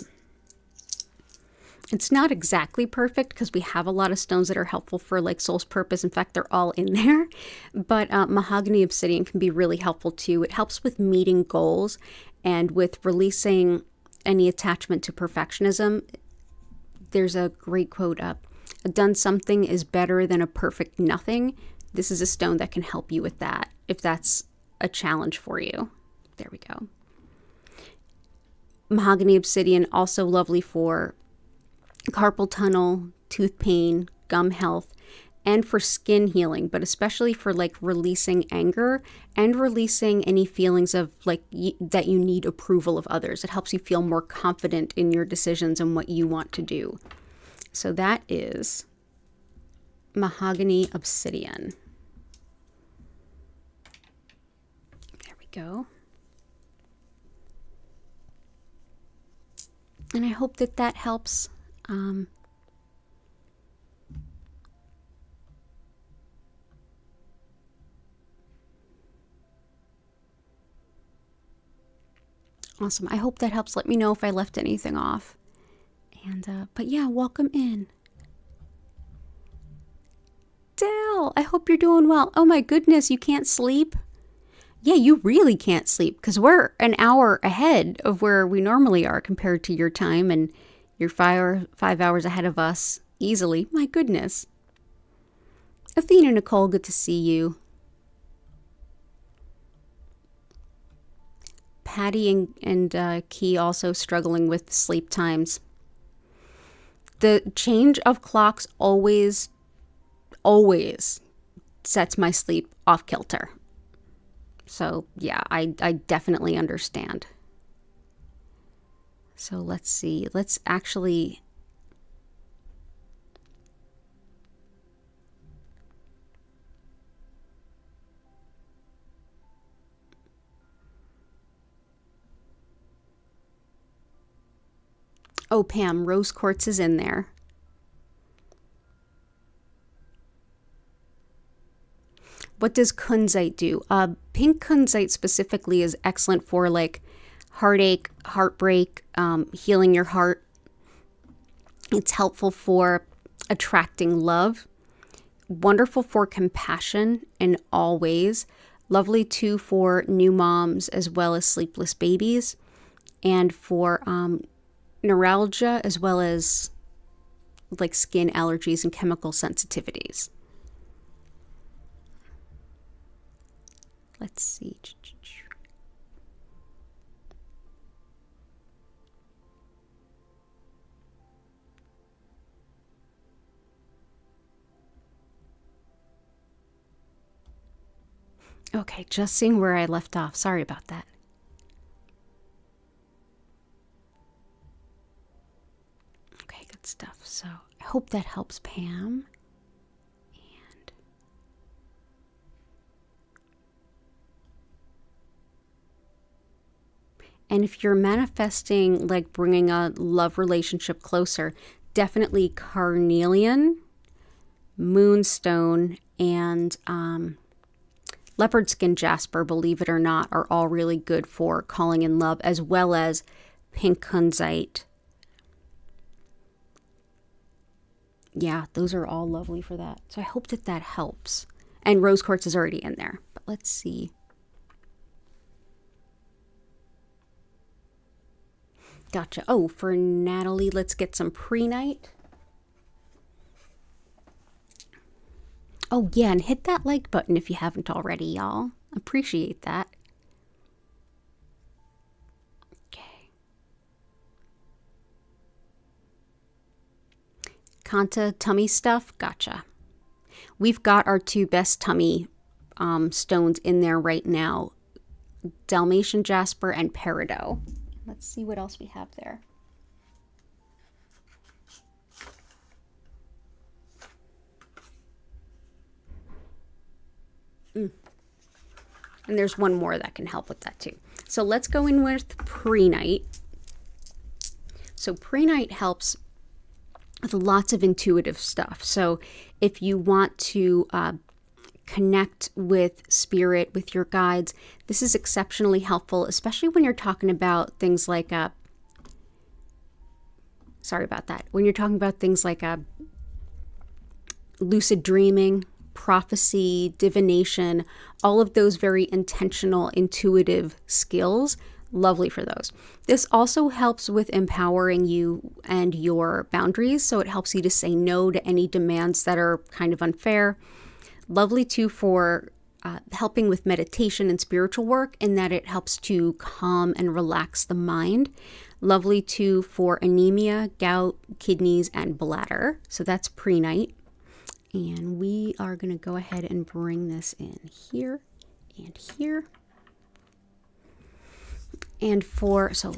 It's not exactly perfect because we have a lot of stones that are helpful for like Soul's Purpose. In fact, they're all in there. But mahogany obsidian can be really helpful too. It helps with meeting goals and with releasing any attachment to perfectionism. There's a great quote up. A done something is better than a perfect nothing. This is a stone that can help you with that if that's a challenge for you. There we go. Mahogany obsidian, also lovely for carpal tunnel, tooth pain, gum health, and for skin healing, but especially for like releasing anger and releasing any feelings of like that you need approval of others. It helps you feel more confident in your decisions and what you want to do. So that is mahogany obsidian. There we go. And I hope that that helps. Awesome. I hope that helps. Let me know if I left anything off. And, but yeah, welcome in. Dale, I hope you're doing well. Oh my goodness, you can't sleep? Yeah, you really can't sleep because we're an hour ahead of where we normally are compared to your time, and you're 5 hours ahead of us easily. My goodness. Athena Nicole, good to see you. Patty and Key also struggling with sleep times. The change of clocks always sets my sleep off kilter. So yeah, I definitely understand. So let's see. Let's actually... Oh, Pam, rose quartz is in there. What does kunzite do? Pink kunzite specifically is excellent for like heartache, heartbreak, healing your heart. It's helpful for attracting love. Wonderful for compassion in all ways. Lovely too for new moms as well as sleepless babies. And for neuralgia as well as like skin allergies and chemical sensitivities. Let's see. Okay, just seeing where I left off. Sorry about that. Okay, good stuff. So I hope that helps, Pam. And if you're manifesting, like bringing a love relationship closer, definitely carnelian, moonstone, and leopard skin jasper, believe it or not, are all really good for calling in love, as well as pink kunite. Yeah, those are all lovely for that. So I hope that that helps. And rose quartz is already in there. But let's see. Gotcha. Oh, for Natalie, let's get some prehnite. Oh, yeah, and hit that like button if you haven't already, y'all. Appreciate that. Okay. Kanta tummy stuff. Gotcha. We've got our two best tummy stones in there right now. Dalmatian Jasper and Parido. Let's see what else we have there. And there's one more that can help with that too. So let's go in with prehnite. So prehnite helps with lots of intuitive stuff. So if you want to connect with spirit, with your guides, this is exceptionally helpful, especially when you're talking about things like when you're talking about things like lucid dreaming, prophecy, divination, all of those very intentional, intuitive skills. Lovely for those. This also helps with empowering you and your boundaries. So it helps you to say no to any demands that are kind of unfair. Lovely too for helping with meditation and spiritual work, in that it helps to calm and relax the mind. Lovely too for anemia, gout, kidneys, and bladder. So that's prehnite. And we are going to go ahead and bring this in here and here. And so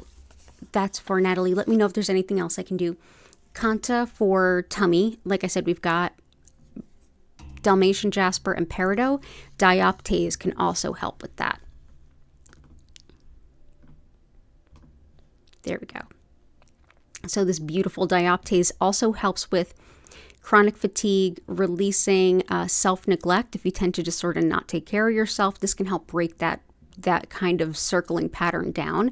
that's for Natalie. Let me know if there's anything else I can do. Kanta for tummy. Like I said, we've got Dalmatian Jasper and Parido. Dioptase can also help with that. There we go. So this beautiful dioptase also helps with chronic fatigue, releasing self-neglect. If you tend to just sort of not take care of yourself, this can help break that kind of circling pattern down.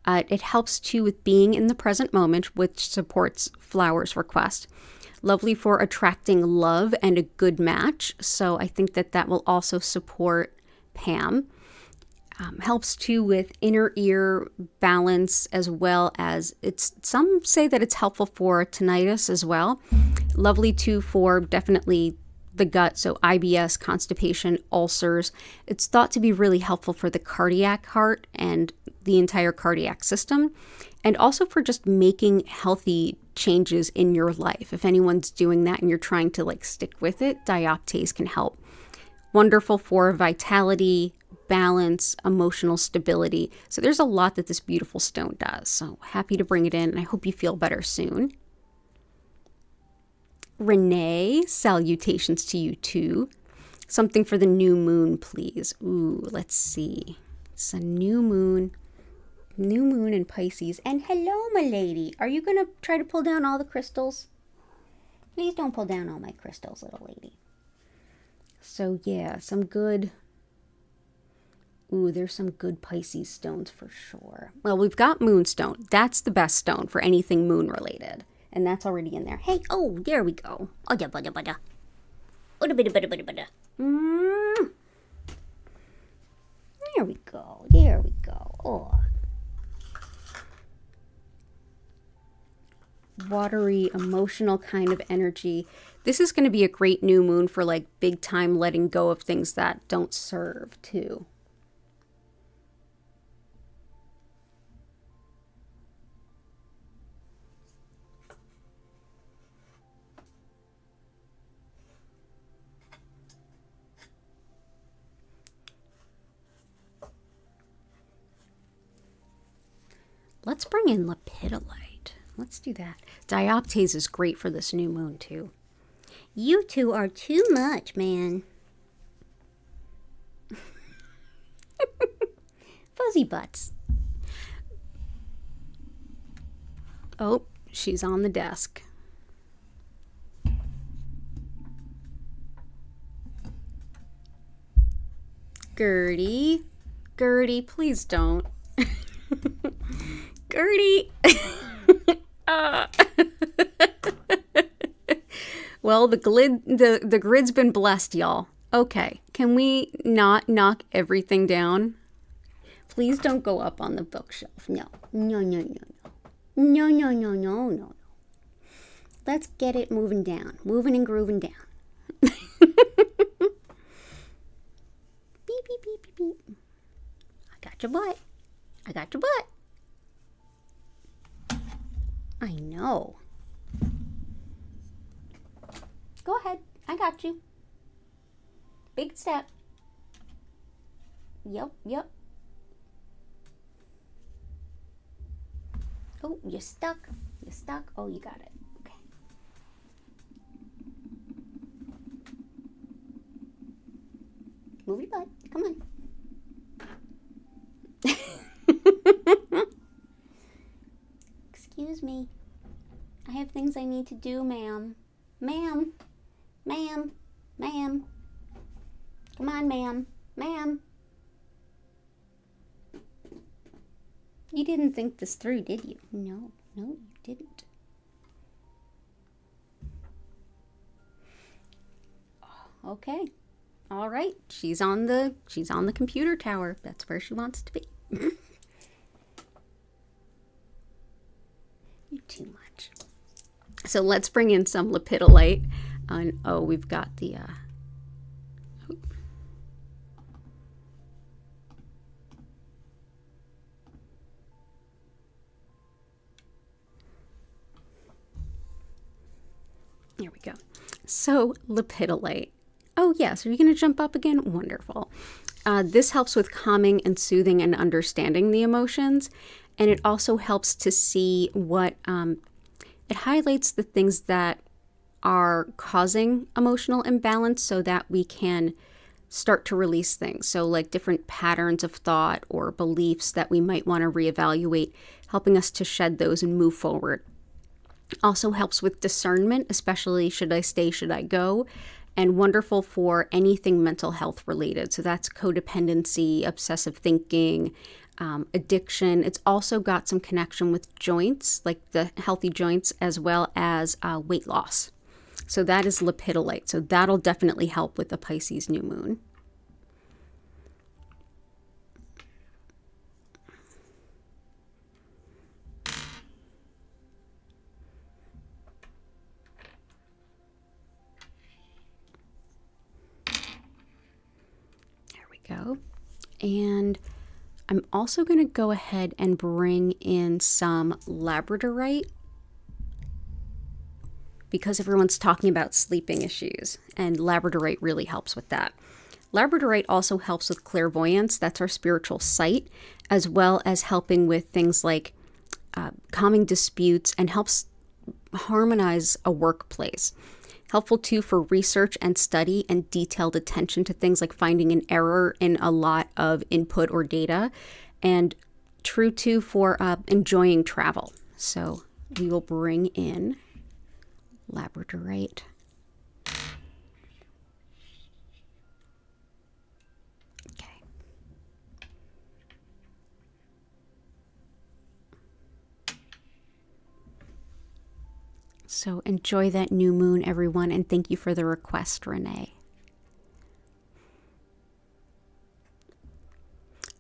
It helps too with being in the present moment, which supports Flower's request. Lovely for attracting love and a good match. So I think that will also support Pam. Helps too with inner ear balance, as well as some say that it's helpful for tinnitus as well. Lovely too for definitely the gut, so IBS, constipation, ulcers. It's thought to be really helpful for the cardiac heart and the entire cardiac system, and also for just making healthy changes in your life. If anyone's doing that and you're trying to like stick with it, dioptase can help. Wonderful for vitality, balance, emotional stability. So there's a lot that this beautiful stone does. So happy to bring it in, and I hope you feel better soon. Renee, salutations to you too. Something for the new moon, please. Ooh, let's see. It's a new moon in Pisces. And hello, my lady. Are you going to try to pull down all the crystals? Please don't pull down all my crystals, little lady. So yeah, some good... Ooh, there's some good Pisces stones for sure. Well, we've got moonstone. That's the best stone for anything moon related. And that's already in there. Hey, oh, there we go. Oh, yeah, bada, bada. Oh, bada, bada, bada, bada. There we go. There we go. Oh. Watery, emotional kind of energy. This is going to be a great new moon for like big time letting go of things that don't serve too. Let's bring in lepidolite. Let's do that. Dioptase is great for this new moon too. You two are too much, man. Fuzzy butts. Oh, she's on the desk. Gertie. Gertie, please don't. Gertie. Well, the grid's been blessed, y'all. Okay, can we not knock everything down? Please don't go up on the bookshelf. No. No, no, no, no. No, no, no, no, no. Let's get it moving down. Moving and grooving down. Beep, beep, beep, beep, beep. I got your butt. I got your butt. I know. Go ahead. I got you. Big step. Yep, yep. Oh, you're stuck. You're stuck. Oh, you got it. Okay. Move your butt. Come on. Excuse me. I have things I need to do, ma'am. Ma'am. Ma'am. Ma'am. Come on, ma'am. Ma'am. You didn't think this through, did you? No, no, you didn't. Okay. All right. She's on the computer tower. That's where she wants to be. You're too much. So let's bring in some lepidolite. And oh, we've got the There we go. So lepidolite. Oh yes, are you going to jump up again? Wonderful. This helps with calming and soothing and understanding the emotions. And it also helps to see what, it highlights the things that are causing emotional imbalance so that we can start to release things. So like different patterns of thought or beliefs that we might want to reevaluate, helping us to shed those and move forward. Also helps with discernment, especially should I stay, should I go, and wonderful for anything mental health related. So that's codependency, obsessive thinking, addiction. It's also got some connection with joints, like the healthy joints, as well as weight loss. So that is lepidolite. So that'll definitely help with the Pisces new moon. Go. And I'm also going to go ahead and bring in some labradorite because everyone's talking about sleeping issues, and labradorite really helps with that. Labradorite also helps with clairvoyance, that's our spiritual sight, as well as helping with things like calming disputes, and helps harmonize a workplace. Helpful too for research and study and detailed attention to things like finding an error in a lot of input or data, and true too for enjoying travel. So we will bring in labradorite. Okay. So enjoy that new moon, everyone, and thank you for the request, Renee.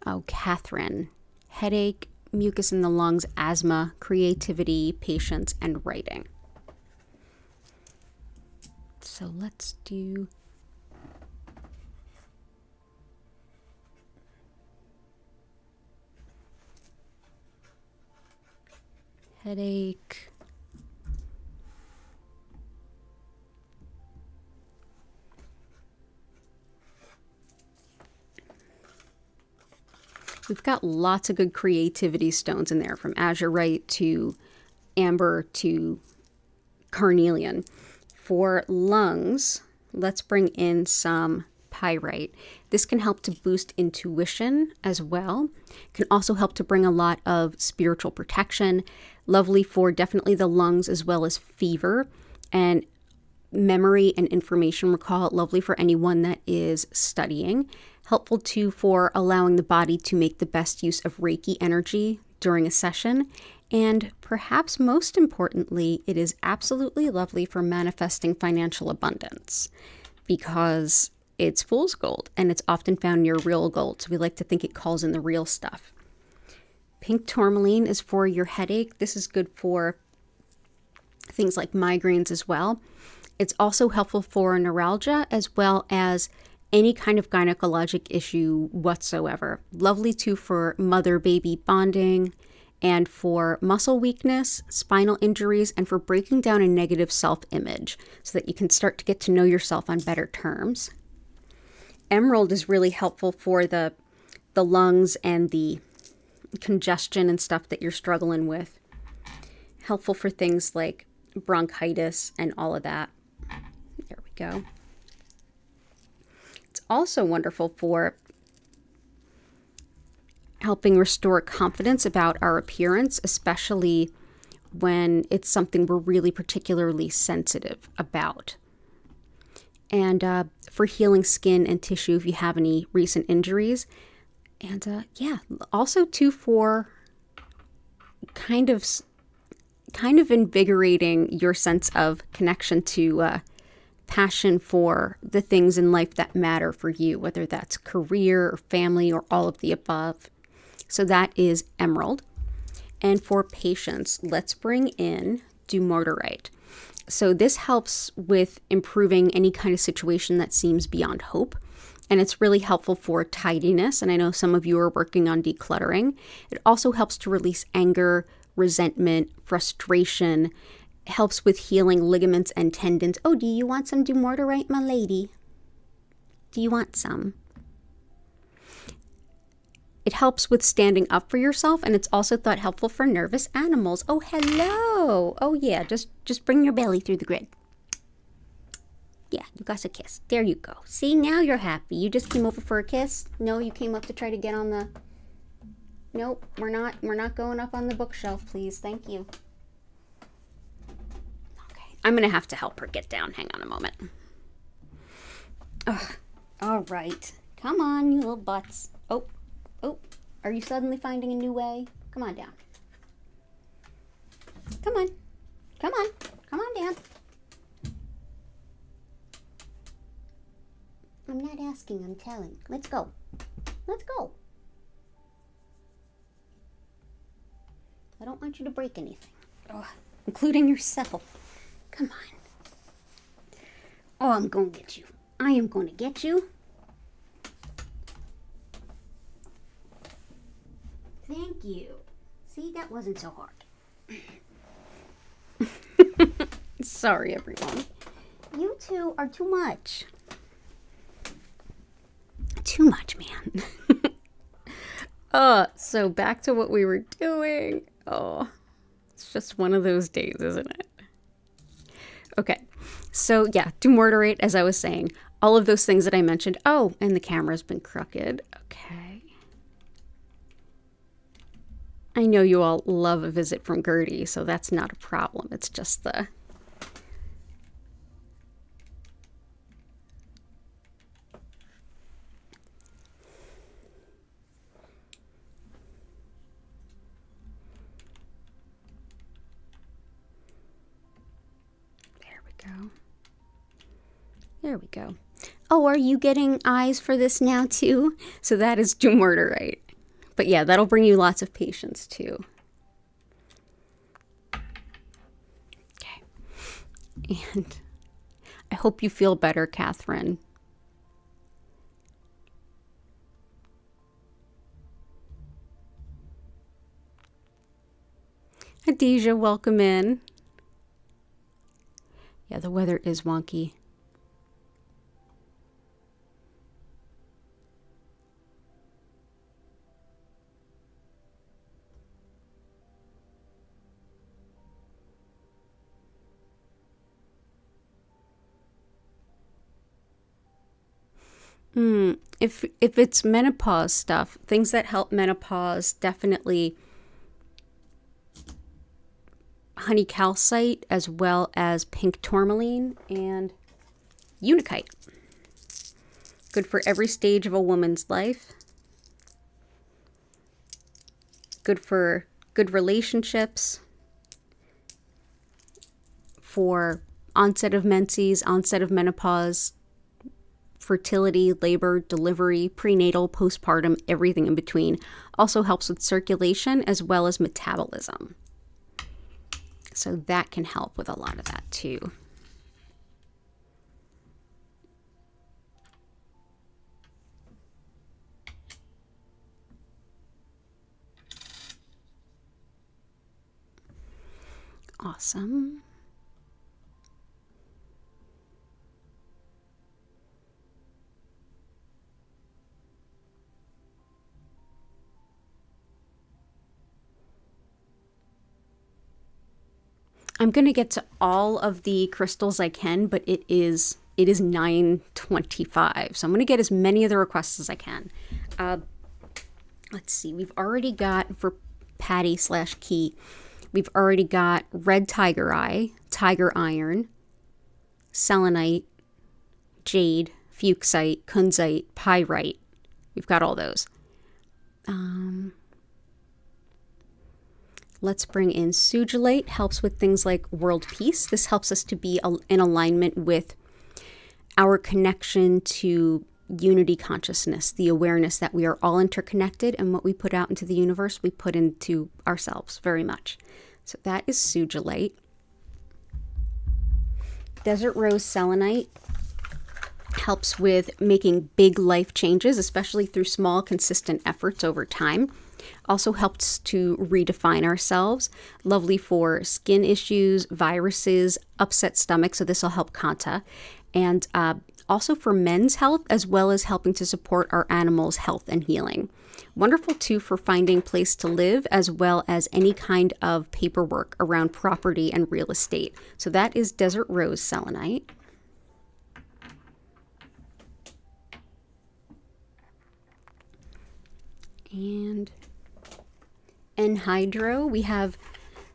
Oh, Catherine. Headache, mucus in the lungs, asthma, creativity, patience, and writing. So let's do... headache... we've got lots of good creativity stones in there, from azurite to amber to carnelian. For lungs, let's bring in some pyrite. This can help to boost intuition as well. Can also help to bring a lot of spiritual protection. Lovely for definitely the lungs as well as fever and memory and information recall. Lovely for anyone that is studying. Helpful too for allowing the body to make the best use of Reiki energy during a session. And perhaps most importantly, it is absolutely lovely for manifesting financial abundance because it's fool's gold and it's often found near real gold. So we like to think it calls in the real stuff. Pink tourmaline is for your headache. This is good for things like migraines as well. It's also helpful for neuralgia as well as any kind of gynecologic issue whatsoever. Lovely too for mother-baby bonding and for muscle weakness, spinal injuries, and for breaking down a negative self-image so that you can start to get to know yourself on better terms. Emerald is really helpful for the lungs and the congestion and stuff that you're struggling with. Helpful for things like bronchitis and all of that. There we go. It's also wonderful for helping restore confidence about our appearance, especially when it's something we're really particularly sensitive about. And for healing skin and tissue if you have any recent injuries. And yeah, also too for kind of invigorating your sense of connection to passion for the things in life that matter for you, whether that's career or family or all of the above. So that is emerald. And for patience, let's bring in dumortierite. So this helps with improving any kind of situation that seems beyond hope. And it's really helpful for tidiness. And I know some of you are working on decluttering. It also helps to release anger, resentment, frustration. It helps with healing ligaments and tendons. Oh, do you want some dumortierite, my lady? Do you want some? It helps with standing up for yourself, and it's also thought helpful for nervous animals. Oh, hello. Oh, yeah, just bring your belly through the grid. Yeah, you got a kiss. There you go. See, now you're happy. You just came over for a kiss? No, you came up to try to get on the... Nope, we're not going up on the bookshelf, please. Thank you. Okay, I'm going to have to help her get down. Hang on a moment. Ugh. All right. Come on, you little butts. Oh, are you suddenly finding a new way? Come on down. Come on. Come on down. I'm not asking, I'm telling. Let's go. Let's go. I don't want you to break anything. Oh, including yourself. Come on. Oh, I'm going to get you. I am going to get you. Thank you. See, that wasn't so hard. Sorry, everyone. You two are too much. Too much, man. So back to what we were doing. Oh, it's just one of those days, isn't it? Okay, so yeah, dumortierite, as I was saying, all of those things that I mentioned. Oh, and the camera's been crooked. Okay. I know you all love a visit from Gertie, so that's not a problem. It's just the... There we go. Oh, are you getting eyes for this now too? So that is dumortierite. But yeah, that'll bring you lots of patience too. Okay. And I hope you feel better, Catherine. Adija, welcome in. Yeah, the weather is wonky. If it's menopause stuff, things that help menopause, definitely honey calcite, as well as pink tourmaline and unakite. Good for every stage of a woman's life. Good for good relationships, for onset of menses, onset of menopause, fertility, labor, delivery, prenatal, postpartum, everything in between. Also helps with circulation as well as metabolism. So that can help with a lot of that too. Awesome. I'm going to get to all of the crystals I can, but it is 9:25. So I'm going to get as many of the requests as I can. Let's see. We've already got for Patty/Key. We've already got red tiger eye, tiger iron, selenite, jade, fuchsite, kunzite, pyrite. We've got all those. Let's bring in sugilite. Helps with things like world peace. This helps us to be in alignment with our connection to unity consciousness, the awareness that we are all interconnected, and what we put out into the universe, we put into ourselves very much. So that is sugilite. Desert rose selenite helps with making big life changes, especially through small, consistent efforts over time. Also helps to redefine ourselves. Lovely for skin issues, viruses, upset stomach. So this will help Kanta. And also for men's health, as well as helping to support our animals' health and healing. Wonderful too for finding place to live, as well as any kind of paperwork around property and real estate. So that is desert rose selenite. And anhydro, we have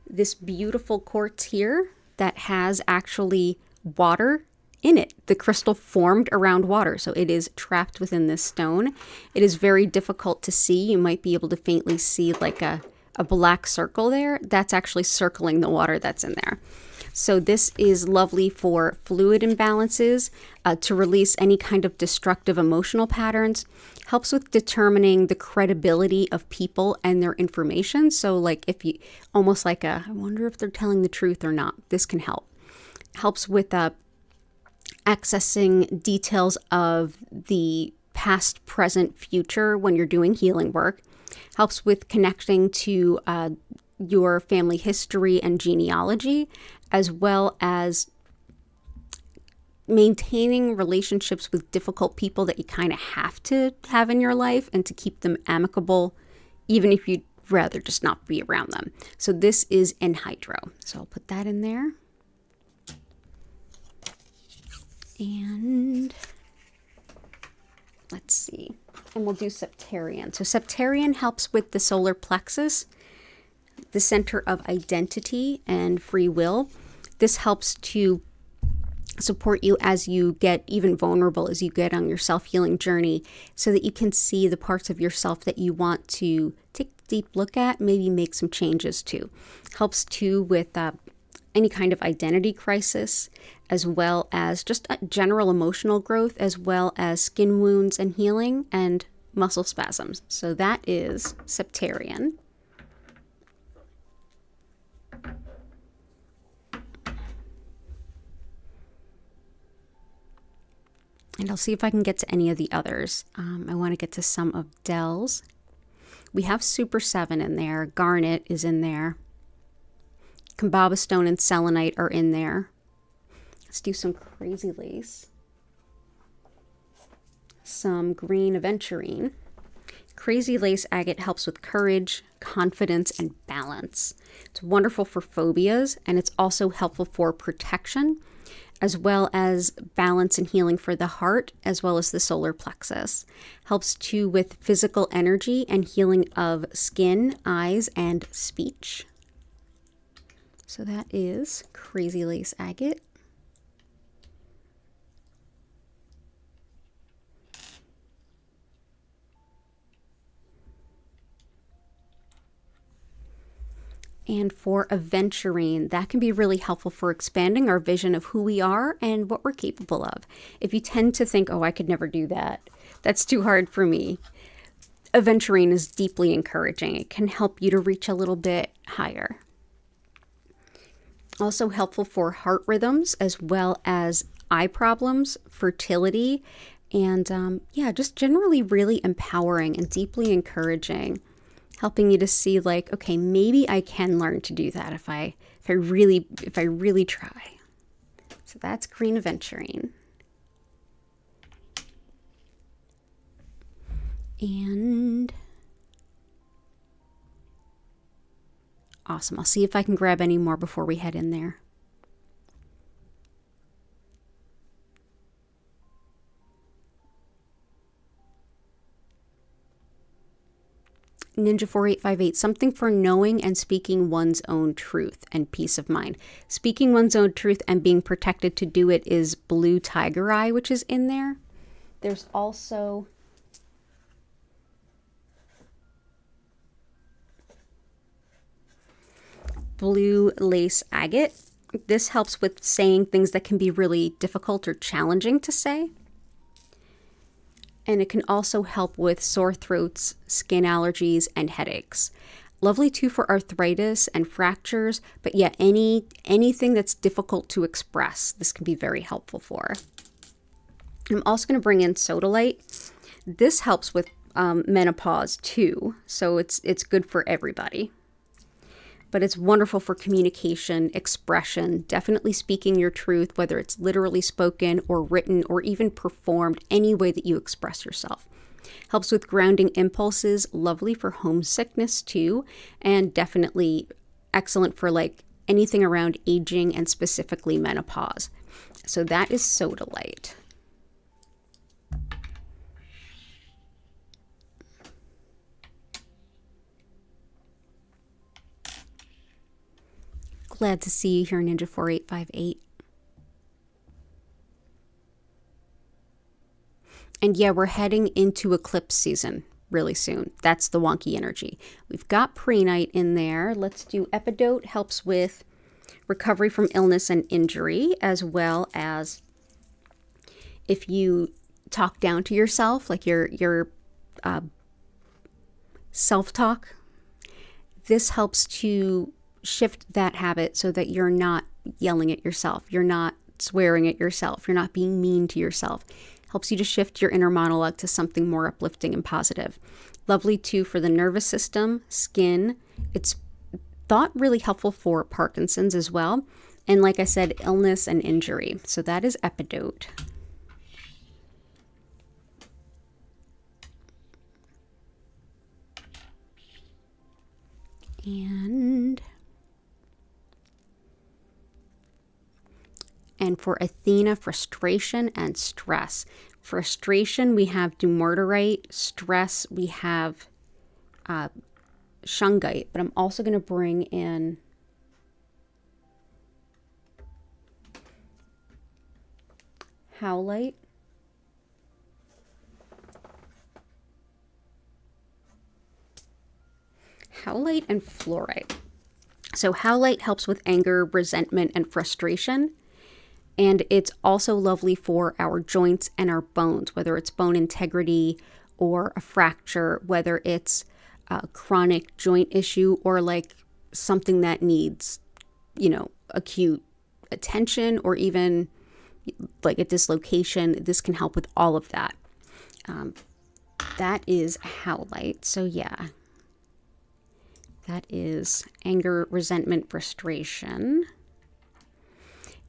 this beautiful quartz here that has actually water in it. The crystal formed around water, so it is trapped within this stone. It is very difficult to see. You might be able to faintly see like a black circle there. That's actually circling the water that's in there. So this is lovely for fluid imbalances, to release any kind of destructive emotional patterns. Helps with determining the credibility of people and their information. So like if you, almost like I wonder if they're telling the truth or not. This can help. Helps with accessing details of the past, present, future when you're doing healing work. Helps with connecting to your family history and genealogy, as well as maintaining relationships with difficult people that you kind of have to have in your life and to keep them amicable, even if you'd rather just not be around them. So this is anhydro. So I'll put that in there. And let's see. And we'll do septarian. So septarian helps with the solar plexus, the center of identity and free will. This helps to support you as you get even vulnerable, as you get on your self-healing journey, so that you can see the parts of yourself that you want to take a deep look at, maybe make some changes to. Helps too with any kind of identity crisis, as well as just general emotional growth, as well as skin wounds and healing and muscle spasms. So that is septarian. And I'll see if I can get to any of the others. I want to get to some of Dell's. We have Super 7 in there. Garnet is in there. Kaba Stone and Selenite are in there. Let's do some crazy lace. Some green aventurine. Crazy lace agate helps with courage, confidence, and balance. It's wonderful for phobias, and it's also helpful for protection, as well as balance and healing for the heart, as well as the solar plexus. Helps too with physical energy and healing of skin, eyes, and speech. So that is Crazy Lace Agate. And for aventurine, that can be really helpful for expanding our vision of who we are and what we're capable of. If you tend to think, oh, I could never do that, that's too hard for me, aventurine is deeply encouraging. It can help you to reach a little bit higher. Also helpful for heart rhythms, as well as eye problems, fertility, and yeah, just generally really empowering and deeply encouraging. Helping you to see like, okay, maybe I can learn to do that if I really try. So that's green aventurine. And awesome. I'll see if I can grab any more before we head in there. Ninja 4858, something for knowing and speaking one's own truth and peace of mind. Speaking one's own truth and being protected to do it is blue tiger eye, which is in there. There's also blue lace agate. This helps with saying things that can be really difficult or challenging to say. And it can also help with sore throats, skin allergies, and headaches. Lovely too for arthritis and fractures, but yeah, anything that's difficult to express, this can be very helpful for. I'm also going to bring in sodalite. This helps with menopause too, so it's good for everybody. But it's wonderful for communication, expression, definitely speaking your truth, whether it's literally spoken or written or even performed, any way that you express yourself. Helps with grounding impulses, lovely for homesickness too, and definitely excellent for like anything around aging and specifically menopause. So that is sodalite. Glad to see you here, Ninja 4858. And yeah, we're heading into eclipse season really soon. That's the wonky energy. We've got prehnite in there. Let's do epidote. Helps with recovery from illness and injury, as well as if you talk down to yourself, like your self-talk. This helps to shift that habit so that you're not yelling at yourself, you're not swearing at yourself, you're not being mean to yourself. Helps you to shift your inner monologue to something more uplifting and positive. Lovely too for the nervous system, skin. It's thought really helpful for Parkinson's as well. And like I said, illness and injury. So that is epidote. And for Athena, frustration and stress. Frustration, we have dumortierite. Stress, we have shungite. But I'm also going to bring in howlite. Howlite and fluorite. So howlite helps with anger, resentment, and frustration. And it's also lovely for our joints and our bones, whether it's bone integrity or a fracture, whether it's a chronic joint issue or like something that needs, acute attention or even like a dislocation. This can help with all of that. That is howlite. So yeah, that is anger, resentment, frustration.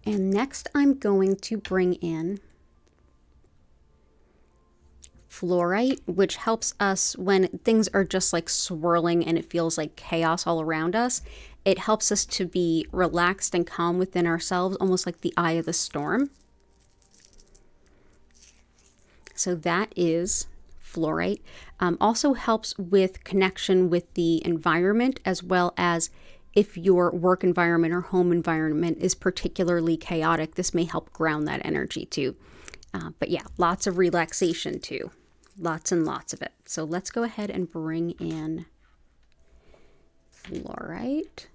And next I'm going to bring in fluorite, which helps us when things are just like swirling and it feels like chaos all around us. It helps us to be relaxed and calm within ourselves, almost like the eye of the storm. So that is fluorite. Also helps with connection with the environment, as well as if your work environment or home environment is particularly chaotic, this may help ground that energy too. But yeah, lots of relaxation too. Lots and lots of it. So let's go ahead and bring in fluorite.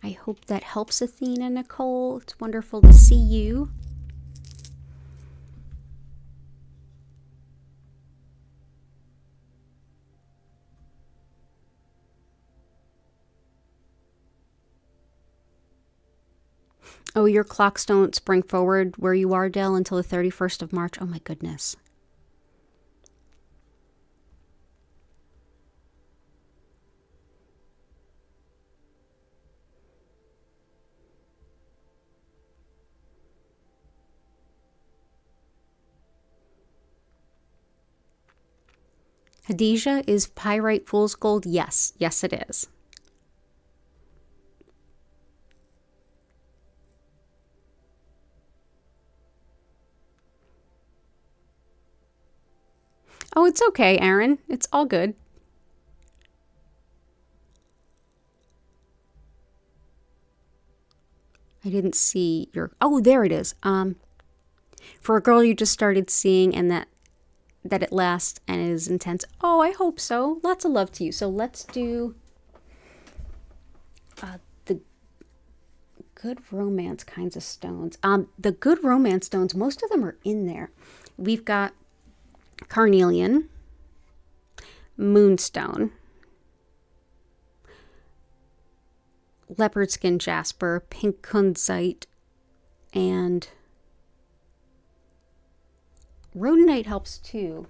I hope that helps, Athena, Nicole. It's wonderful to see you. Oh, your clocks don't spring forward where you are, Dell, until the 31st of March. Oh my goodness. Hadijah, is pyrite fool's gold? Yes. Yes, it is. Oh, it's okay, Aaron. It's all good. I didn't see your... Oh, there it is. For a girl you just started seeing and that it lasts and is intense. Oh, I hope so. Lots of love to you. So let's do the good romance kinds of stones. The good romance stones, most of them are in there. We've got carnelian, moonstone, leopard skin jasper, pink kunite, and Rodenite helps too.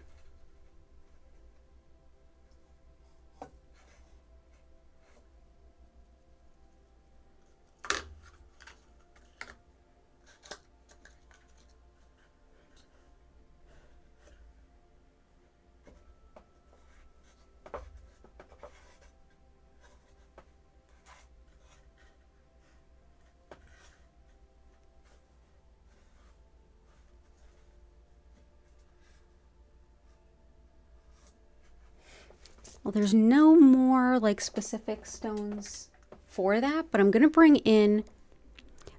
Well, there's no more like specific stones for that, but I'm going to bring in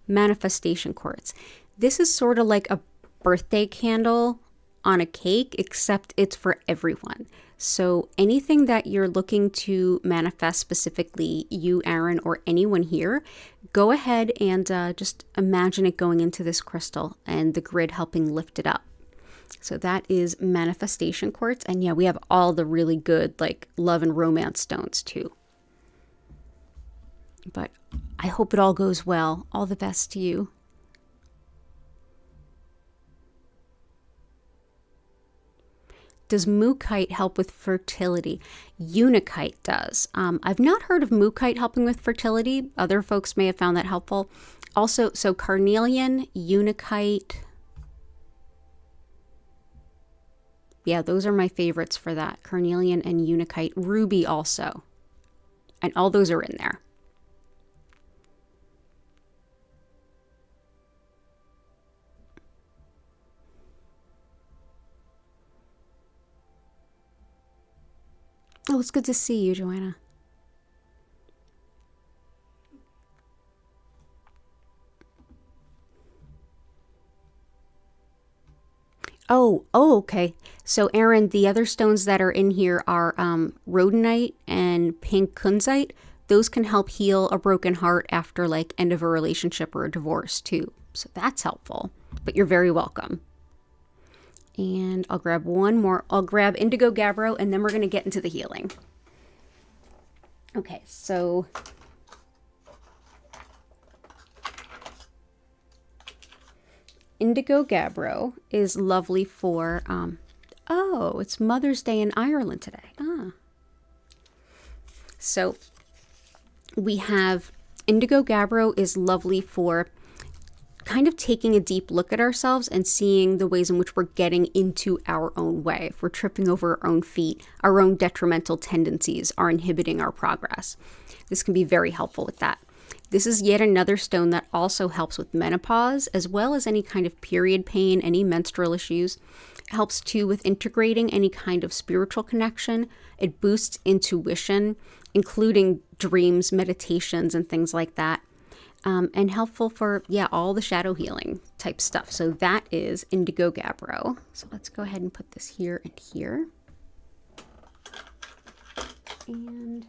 manifestation quartz. This is sort of like a birthday candle on a cake, except it's for everyone. So anything that you're looking to manifest, specifically you, Aaron, or anyone here, go ahead and just imagine it going into this crystal and the grid helping lift it up. So that is manifestation quartz. And yeah, we have all the really good like love and romance stones too. But I hope it all goes well. All the best to you. Does Mookite help with fertility? Unikite does. I've not heard of Mookite helping with fertility. Other folks may have found that helpful. Also, so carnelian, Unikite. Yeah, those are my favorites for that. Carnelian and Unikite. Ruby also. And all those are in there. Oh, it's good to see you, Joanna. Oh, okay. So, Aaron, the other stones that are in here are Rodenite and pink kunite. Those can help heal a broken heart after like end of a relationship or a divorce too. So that's helpful, but you're very welcome. And I'll grab one more. I'll grab Indigo Gabbro, and then we're going to get into the healing. Okay, so Indigo Gabbro is lovely for, oh, it's Mother's Day in Ireland today. So we have Indigo Gabbro is lovely for kind of taking a deep look at ourselves and seeing the ways in which we're getting into our own way. If we're tripping over our own feet, our own detrimental tendencies are inhibiting our progress. This can be very helpful with that. This is yet another stone that also helps with menopause, as well as any kind of period pain, any menstrual issues. It helps too with integrating any kind of spiritual connection. It boosts intuition, including dreams, meditations, and things like that. And helpful for, all the shadow healing type stuff. So that is Indigo Gabbro. So let's go ahead and put this here and here. And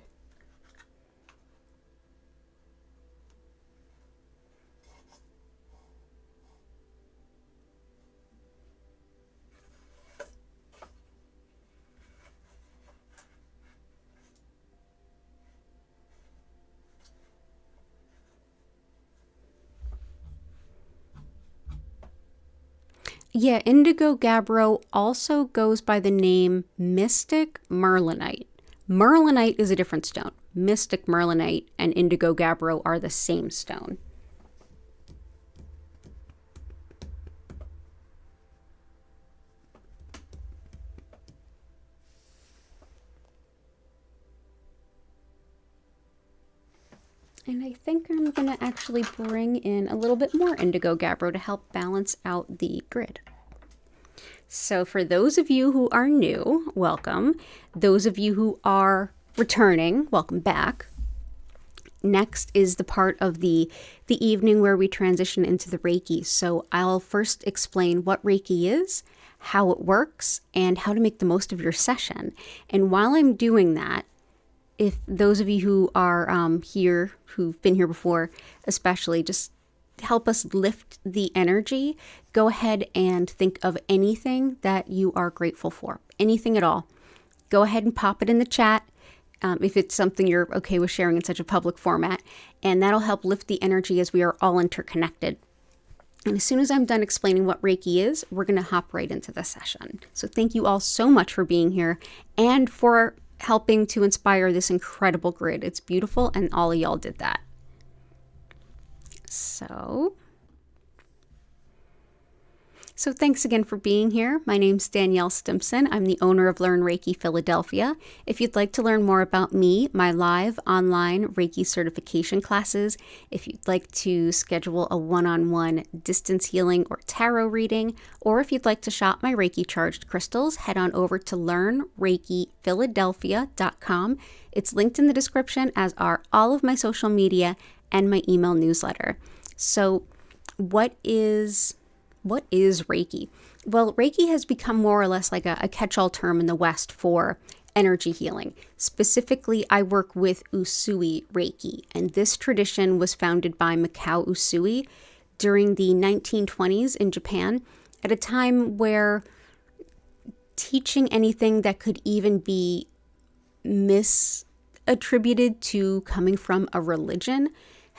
Indigo Gabbro also goes by the name Mystic Merlinite. Merlinite is a different stone. Mystic Merlinite and Indigo Gabbro are the same stone. And I think I'm going to actually bring in a little bit more Indigo Gabbro to help balance out the grid. So for those of you who are new, welcome. Those of you who are returning, welcome back. Next is the part of the evening where we transition into the Reiki. So I'll first explain what Reiki is, how it works, and how to make the most of your session. And while I'm doing that, if those of you who are here, who've been here before, especially, just help us lift the energy, go ahead and think of anything that you are grateful for, anything at all. Go ahead and pop it in the chat if it's something you're okay with sharing in such a public format, and that'll help lift the energy as we are all interconnected. And as soon as I'm done explaining what Reiki is, we're going to hop right into the session. So thank you all so much for being here and for helping to inspire this incredible grid. It's beautiful, and all of y'all did that. So thanks again for being here. My name's Danielle Stimpson. I'm the owner of Learn Reiki Philadelphia. If you'd like to learn more about me, my live online Reiki certification classes, if you'd like to schedule a one-on-one distance healing or tarot reading, or if you'd like to shop my Reiki charged crystals, head on over to learnreikiphiladelphia.com. It's linked in the description, as are all of my social media and my email newsletter. So what is Reiki? Well, Reiki has become more or less like a catch-all term in the West for energy healing. Specifically, I work with Usui Reiki, and this tradition was founded by Mikao Usui during the 1920s in Japan, at a time where teaching anything that could even be misattributed to coming from a religion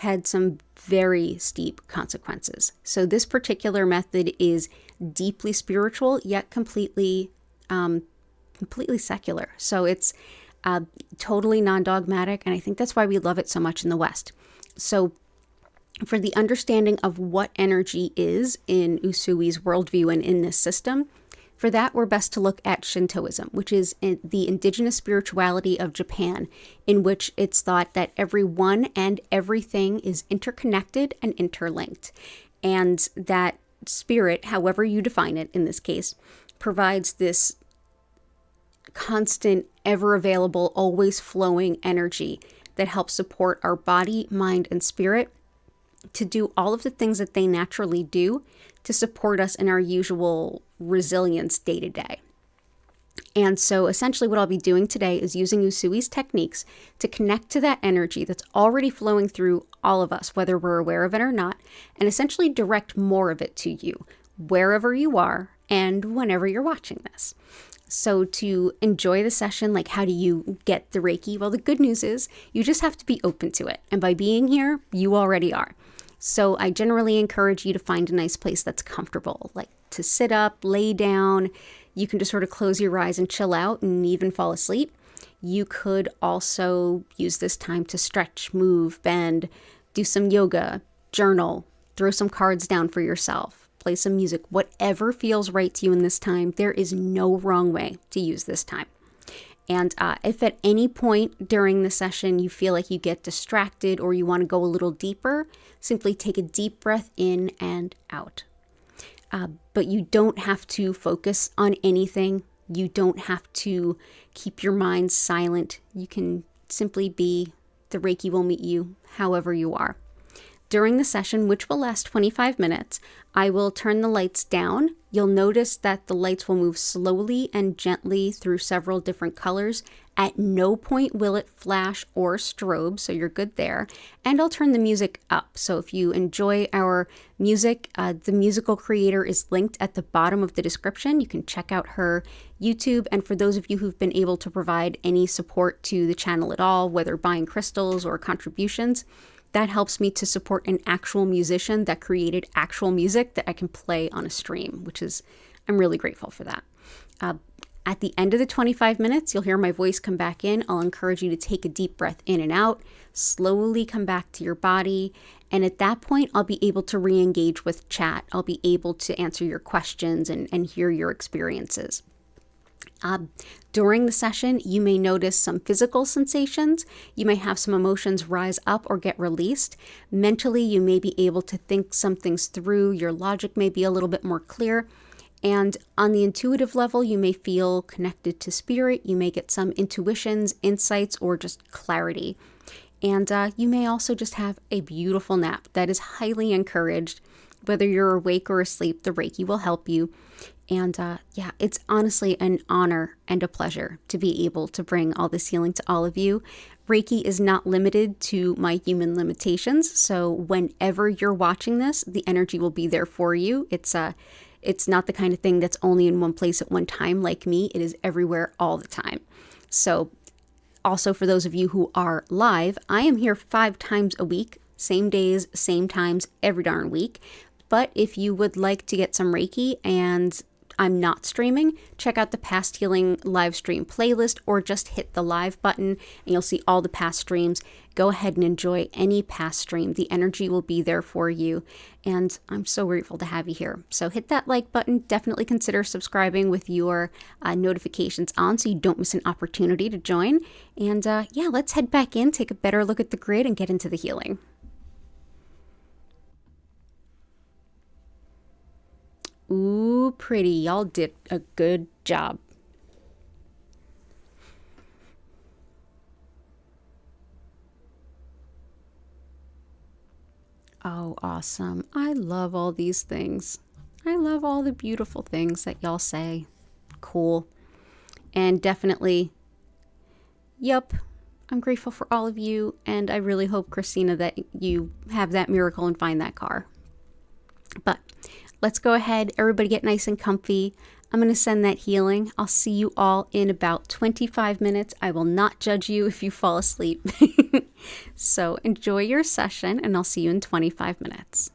had some very steep consequences. So this particular method is deeply spiritual, yet completely secular. So it's totally non-dogmatic, and I think that's why we love it so much in the West. So for the understanding of what energy is in Usui's worldview and in this system, for that, we're best to look at Shintoism, which is the indigenous spirituality of Japan, in which it's thought that everyone and everything is interconnected and interlinked, and that spirit, however you define it in this case, provides this constant, ever-available, always flowing energy that helps support our body, mind, and spirit to do all of the things that they naturally do to support us in our usual resilience day to day. And so essentially what I'll be doing today is using Usui's techniques to connect to that energy that's already flowing through all of us, whether we're aware of it or not, and essentially direct more of it to you, wherever you are and whenever you're watching this. So to enjoy the session, like how do you get the Reiki? Well, the good news is you just have to be open to it. And by being here, you already are. So I generally encourage you to find a nice place that's comfortable, like to sit up, lay down. You can just sort of close your eyes and chill out and even fall asleep. You could also use this time to stretch, move, bend, do some yoga, journal, throw some cards down for yourself, play some music, whatever feels right to you in this time. There is no wrong way to use this time. And if at any point during the session you feel like you get distracted or you want to go a little deeper, simply take a deep breath in and out. But you don't have to focus on anything. You don't have to keep your mind silent. You can simply be. The Reiki will meet you however you are. During the session, which will last 25 minutes, I will turn the lights down. You'll notice that the lights will move slowly and gently through several different colors. At no point will it flash or strobe, so you're good there. And I'll turn the music up. So if you enjoy our music, the musical creator is linked at the bottom of the description. You can check out her YouTube. And for those of you who've been able to provide any support to the channel at all, whether buying crystals or contributions, that helps me to support an actual musician that created actual music that I can play on a stream, I'm really grateful for that. At the end of the 25 minutes, you'll hear my voice come back in. I'll encourage you to take a deep breath in and out, slowly come back to your body. And at that point, I'll be able to re-engage with chat. I'll be able to answer your questions and hear your experiences. During the session, you may notice some physical sensations. You may have some emotions rise up or get released. Mentally, you may be able to think some things through. Your logic may be a little bit more clear. And on the intuitive level, you may feel connected to spirit. You may get some intuitions, insights, or just clarity. And you may also just have a beautiful nap. That is highly encouraged. Whether you're awake or asleep, the Reiki will help you. And it's honestly an honor and a pleasure to be able to bring all this healing to all of you. Reiki is not limited to my human limitations. So whenever you're watching this, the energy will be there for you. It's not the kind of thing that's only in one place at one time like me. It is everywhere all the time. So also for those of you who are live, I am here 5 times a week, same days, same times, every darn week. But if you would like to get some Reiki and I'm not streaming, check out the past healing live stream playlist or just hit the live button and you'll see all the past streams. Go ahead and enjoy any past stream. The energy will be there for you. And I'm so grateful to have you here. So hit that like button. Definitely consider subscribing with your notifications on so you don't miss an opportunity to join. And let's head back in, take a better look at the grid and get into the healing. Ooh, pretty. Y'all did a good job. Oh, awesome. I love all these things. I love all the beautiful things that y'all say. Cool. And definitely, yep, I'm grateful for all of you. And I really hope, Christina, that you have that miracle and find that car. But let's go ahead. Everybody get nice and comfy. I'm going to send that healing. I'll see you all in about 25 minutes. I will not judge you if you fall asleep. So enjoy your session and I'll see you in 25 minutes.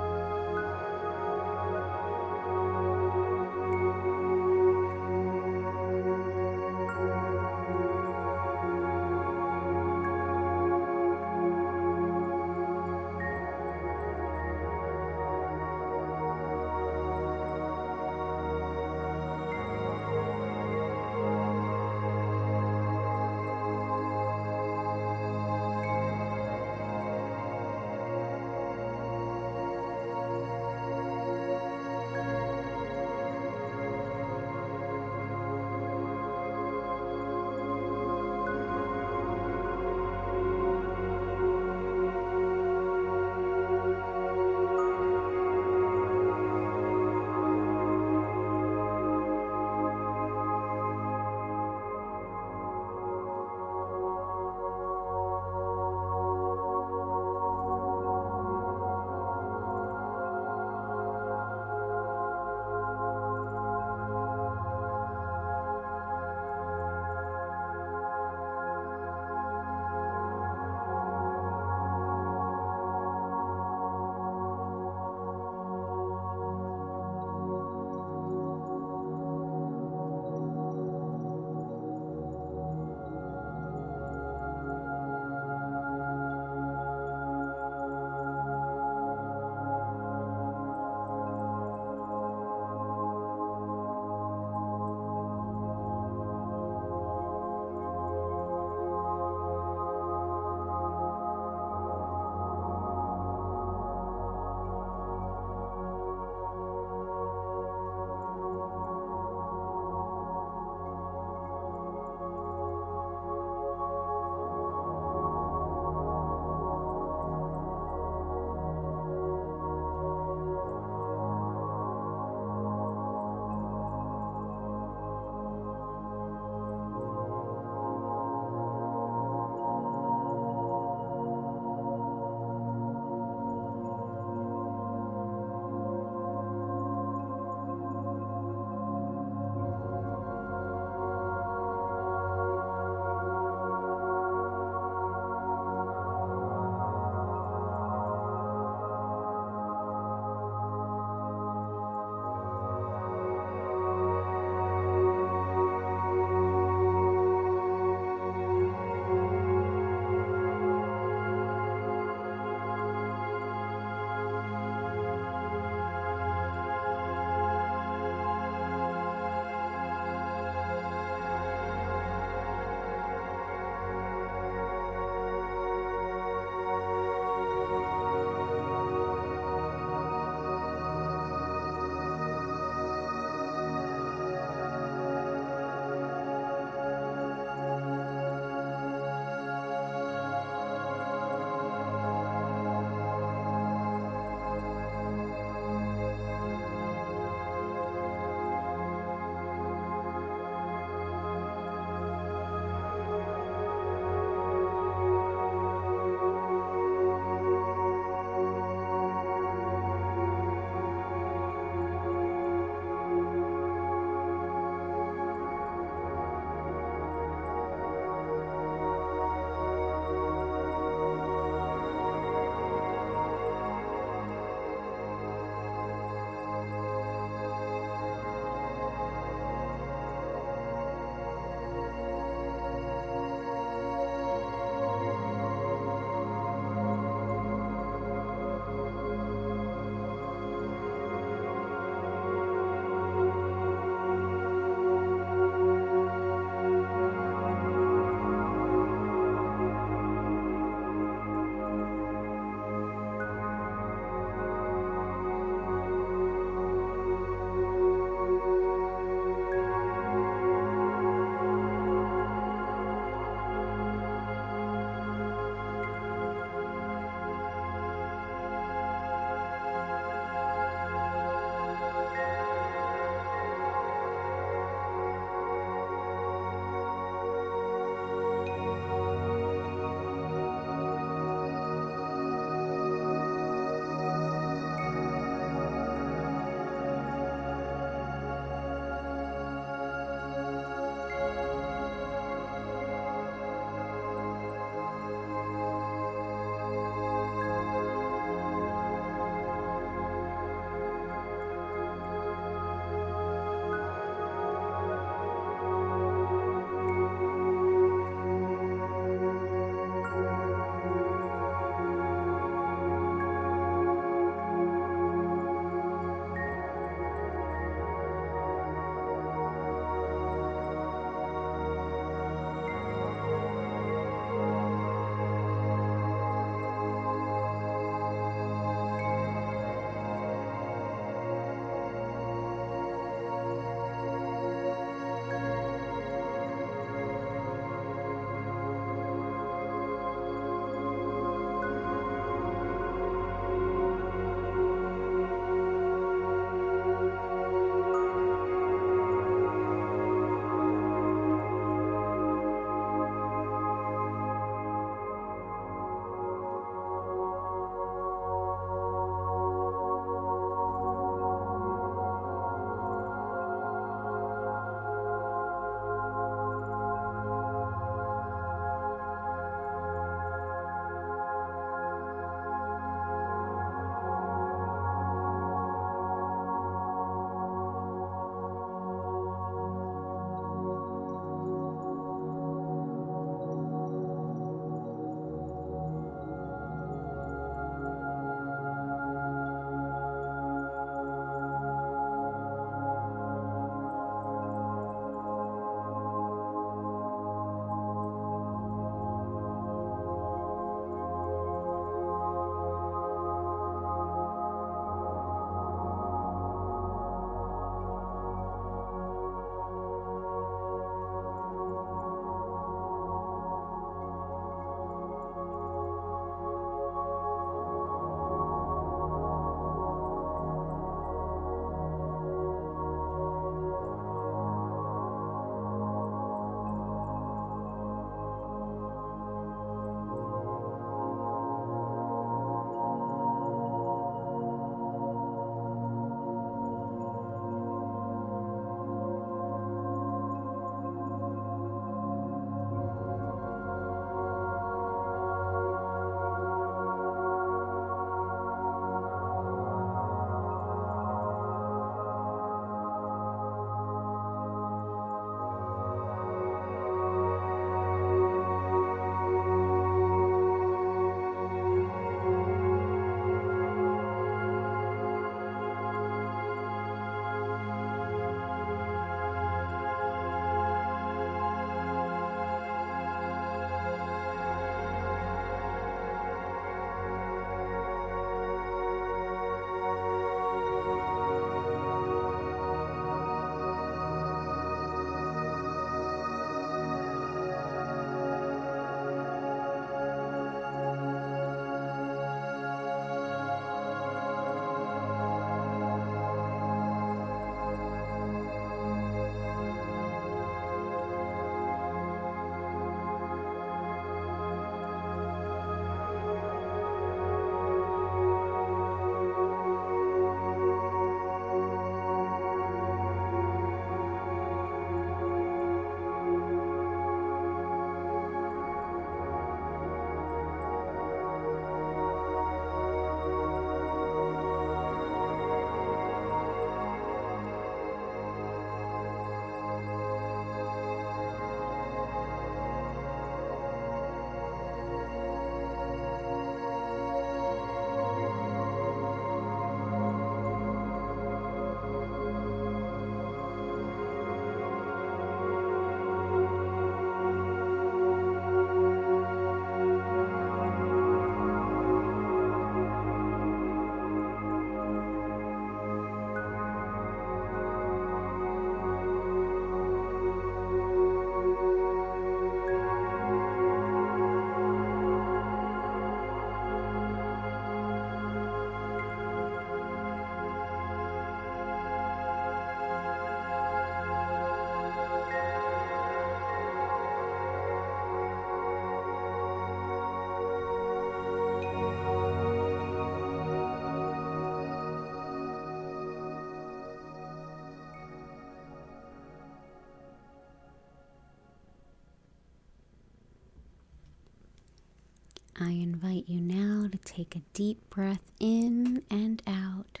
I invite you now to take a deep breath in and out.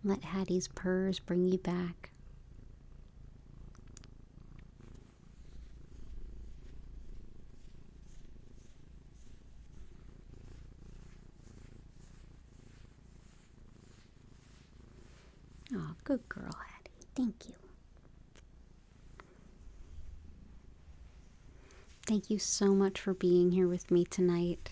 Let Hattie's purrs bring you back. Oh, good girl, Hattie. Thank you. Thank you so much for being here with me tonight.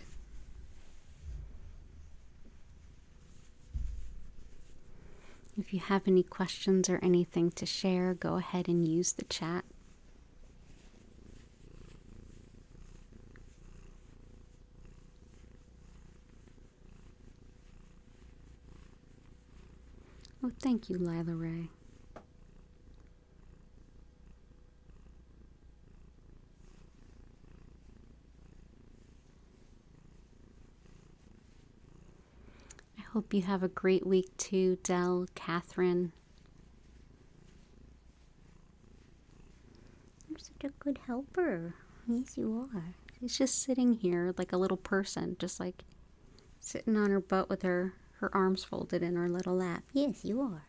If you have any questions or anything to share, go ahead and use the chat. Oh, thank you, Lila Ray. Hope you have a great week too, Dell, Catherine. You're such a good helper. Yes, you are. She's just sitting here like a little person, just like sitting on her butt with her arms folded in her little lap. Yes, you are.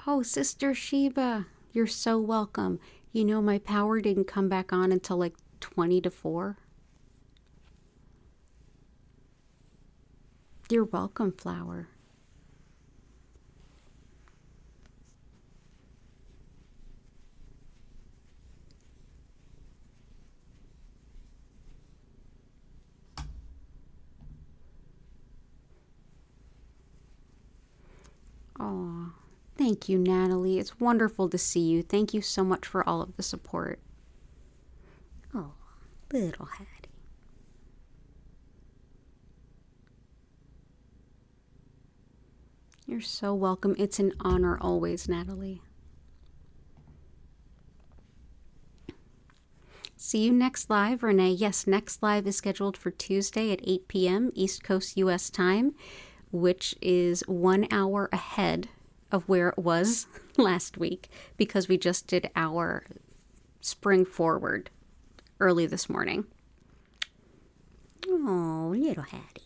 Oh, Sister Sheba, you're so welcome. You know, my power didn't come back on until like 20 to 4. You're welcome, Flower. Aw. Thank you, Natalie. It's wonderful to see you. Thank you so much for all of the support. Oh, little Hattie. You're so welcome. It's an honor always, Natalie. See you next live, Renee. Yes, next live is scheduled for Tuesday at 8 p.m. East Coast U.S. time, which is 1 hour ahead of where it was last week because we just did our spring forward early this morning. Oh, little Hattie.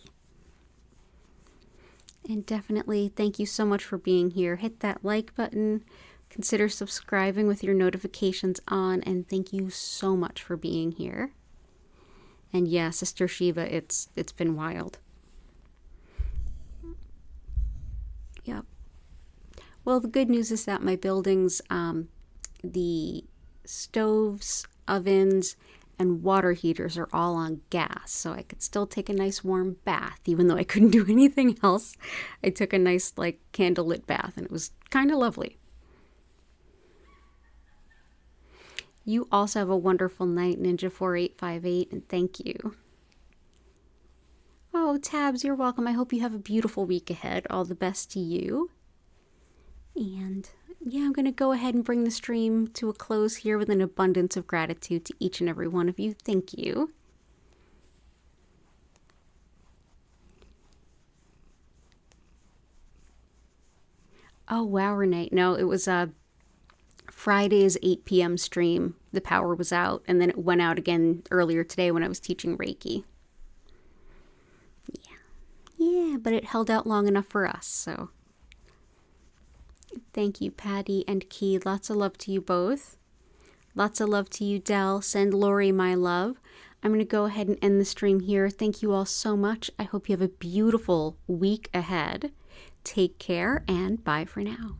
And definitely thank you so much for being here. Hit that like button. Consider subscribing with your notifications on. And thank you so much for being here. And yeah, Sister Shiva, it's been wild. Yep. Well, the good news is that my buildings, the stoves, ovens, and water heaters are all on gas, so I could still take a nice warm bath, even though I couldn't do anything else. I took a nice, like, candlelit bath, and it was kind of lovely. You also have a wonderful night, Ninja4858, and thank you. Oh, Tabs, you're welcome. I hope you have a beautiful week ahead. All the best to you. And yeah, I'm going to go ahead and bring the stream to a close here with an abundance of gratitude to each and every one of you. Thank you. Oh, wow, Renee. No, it was Friday's 8 p.m. stream. The power was out, and then it went out again earlier today when I was teaching Reiki. Yeah, but it held out long enough for us, so... Thank you, Patty and Key. Lots of love to you both. Lots of love to you, Dell. Send Lori my love. I'm going to go ahead and end the stream here. Thank you all so much. I hope you have a beautiful week ahead. Take care and bye for now.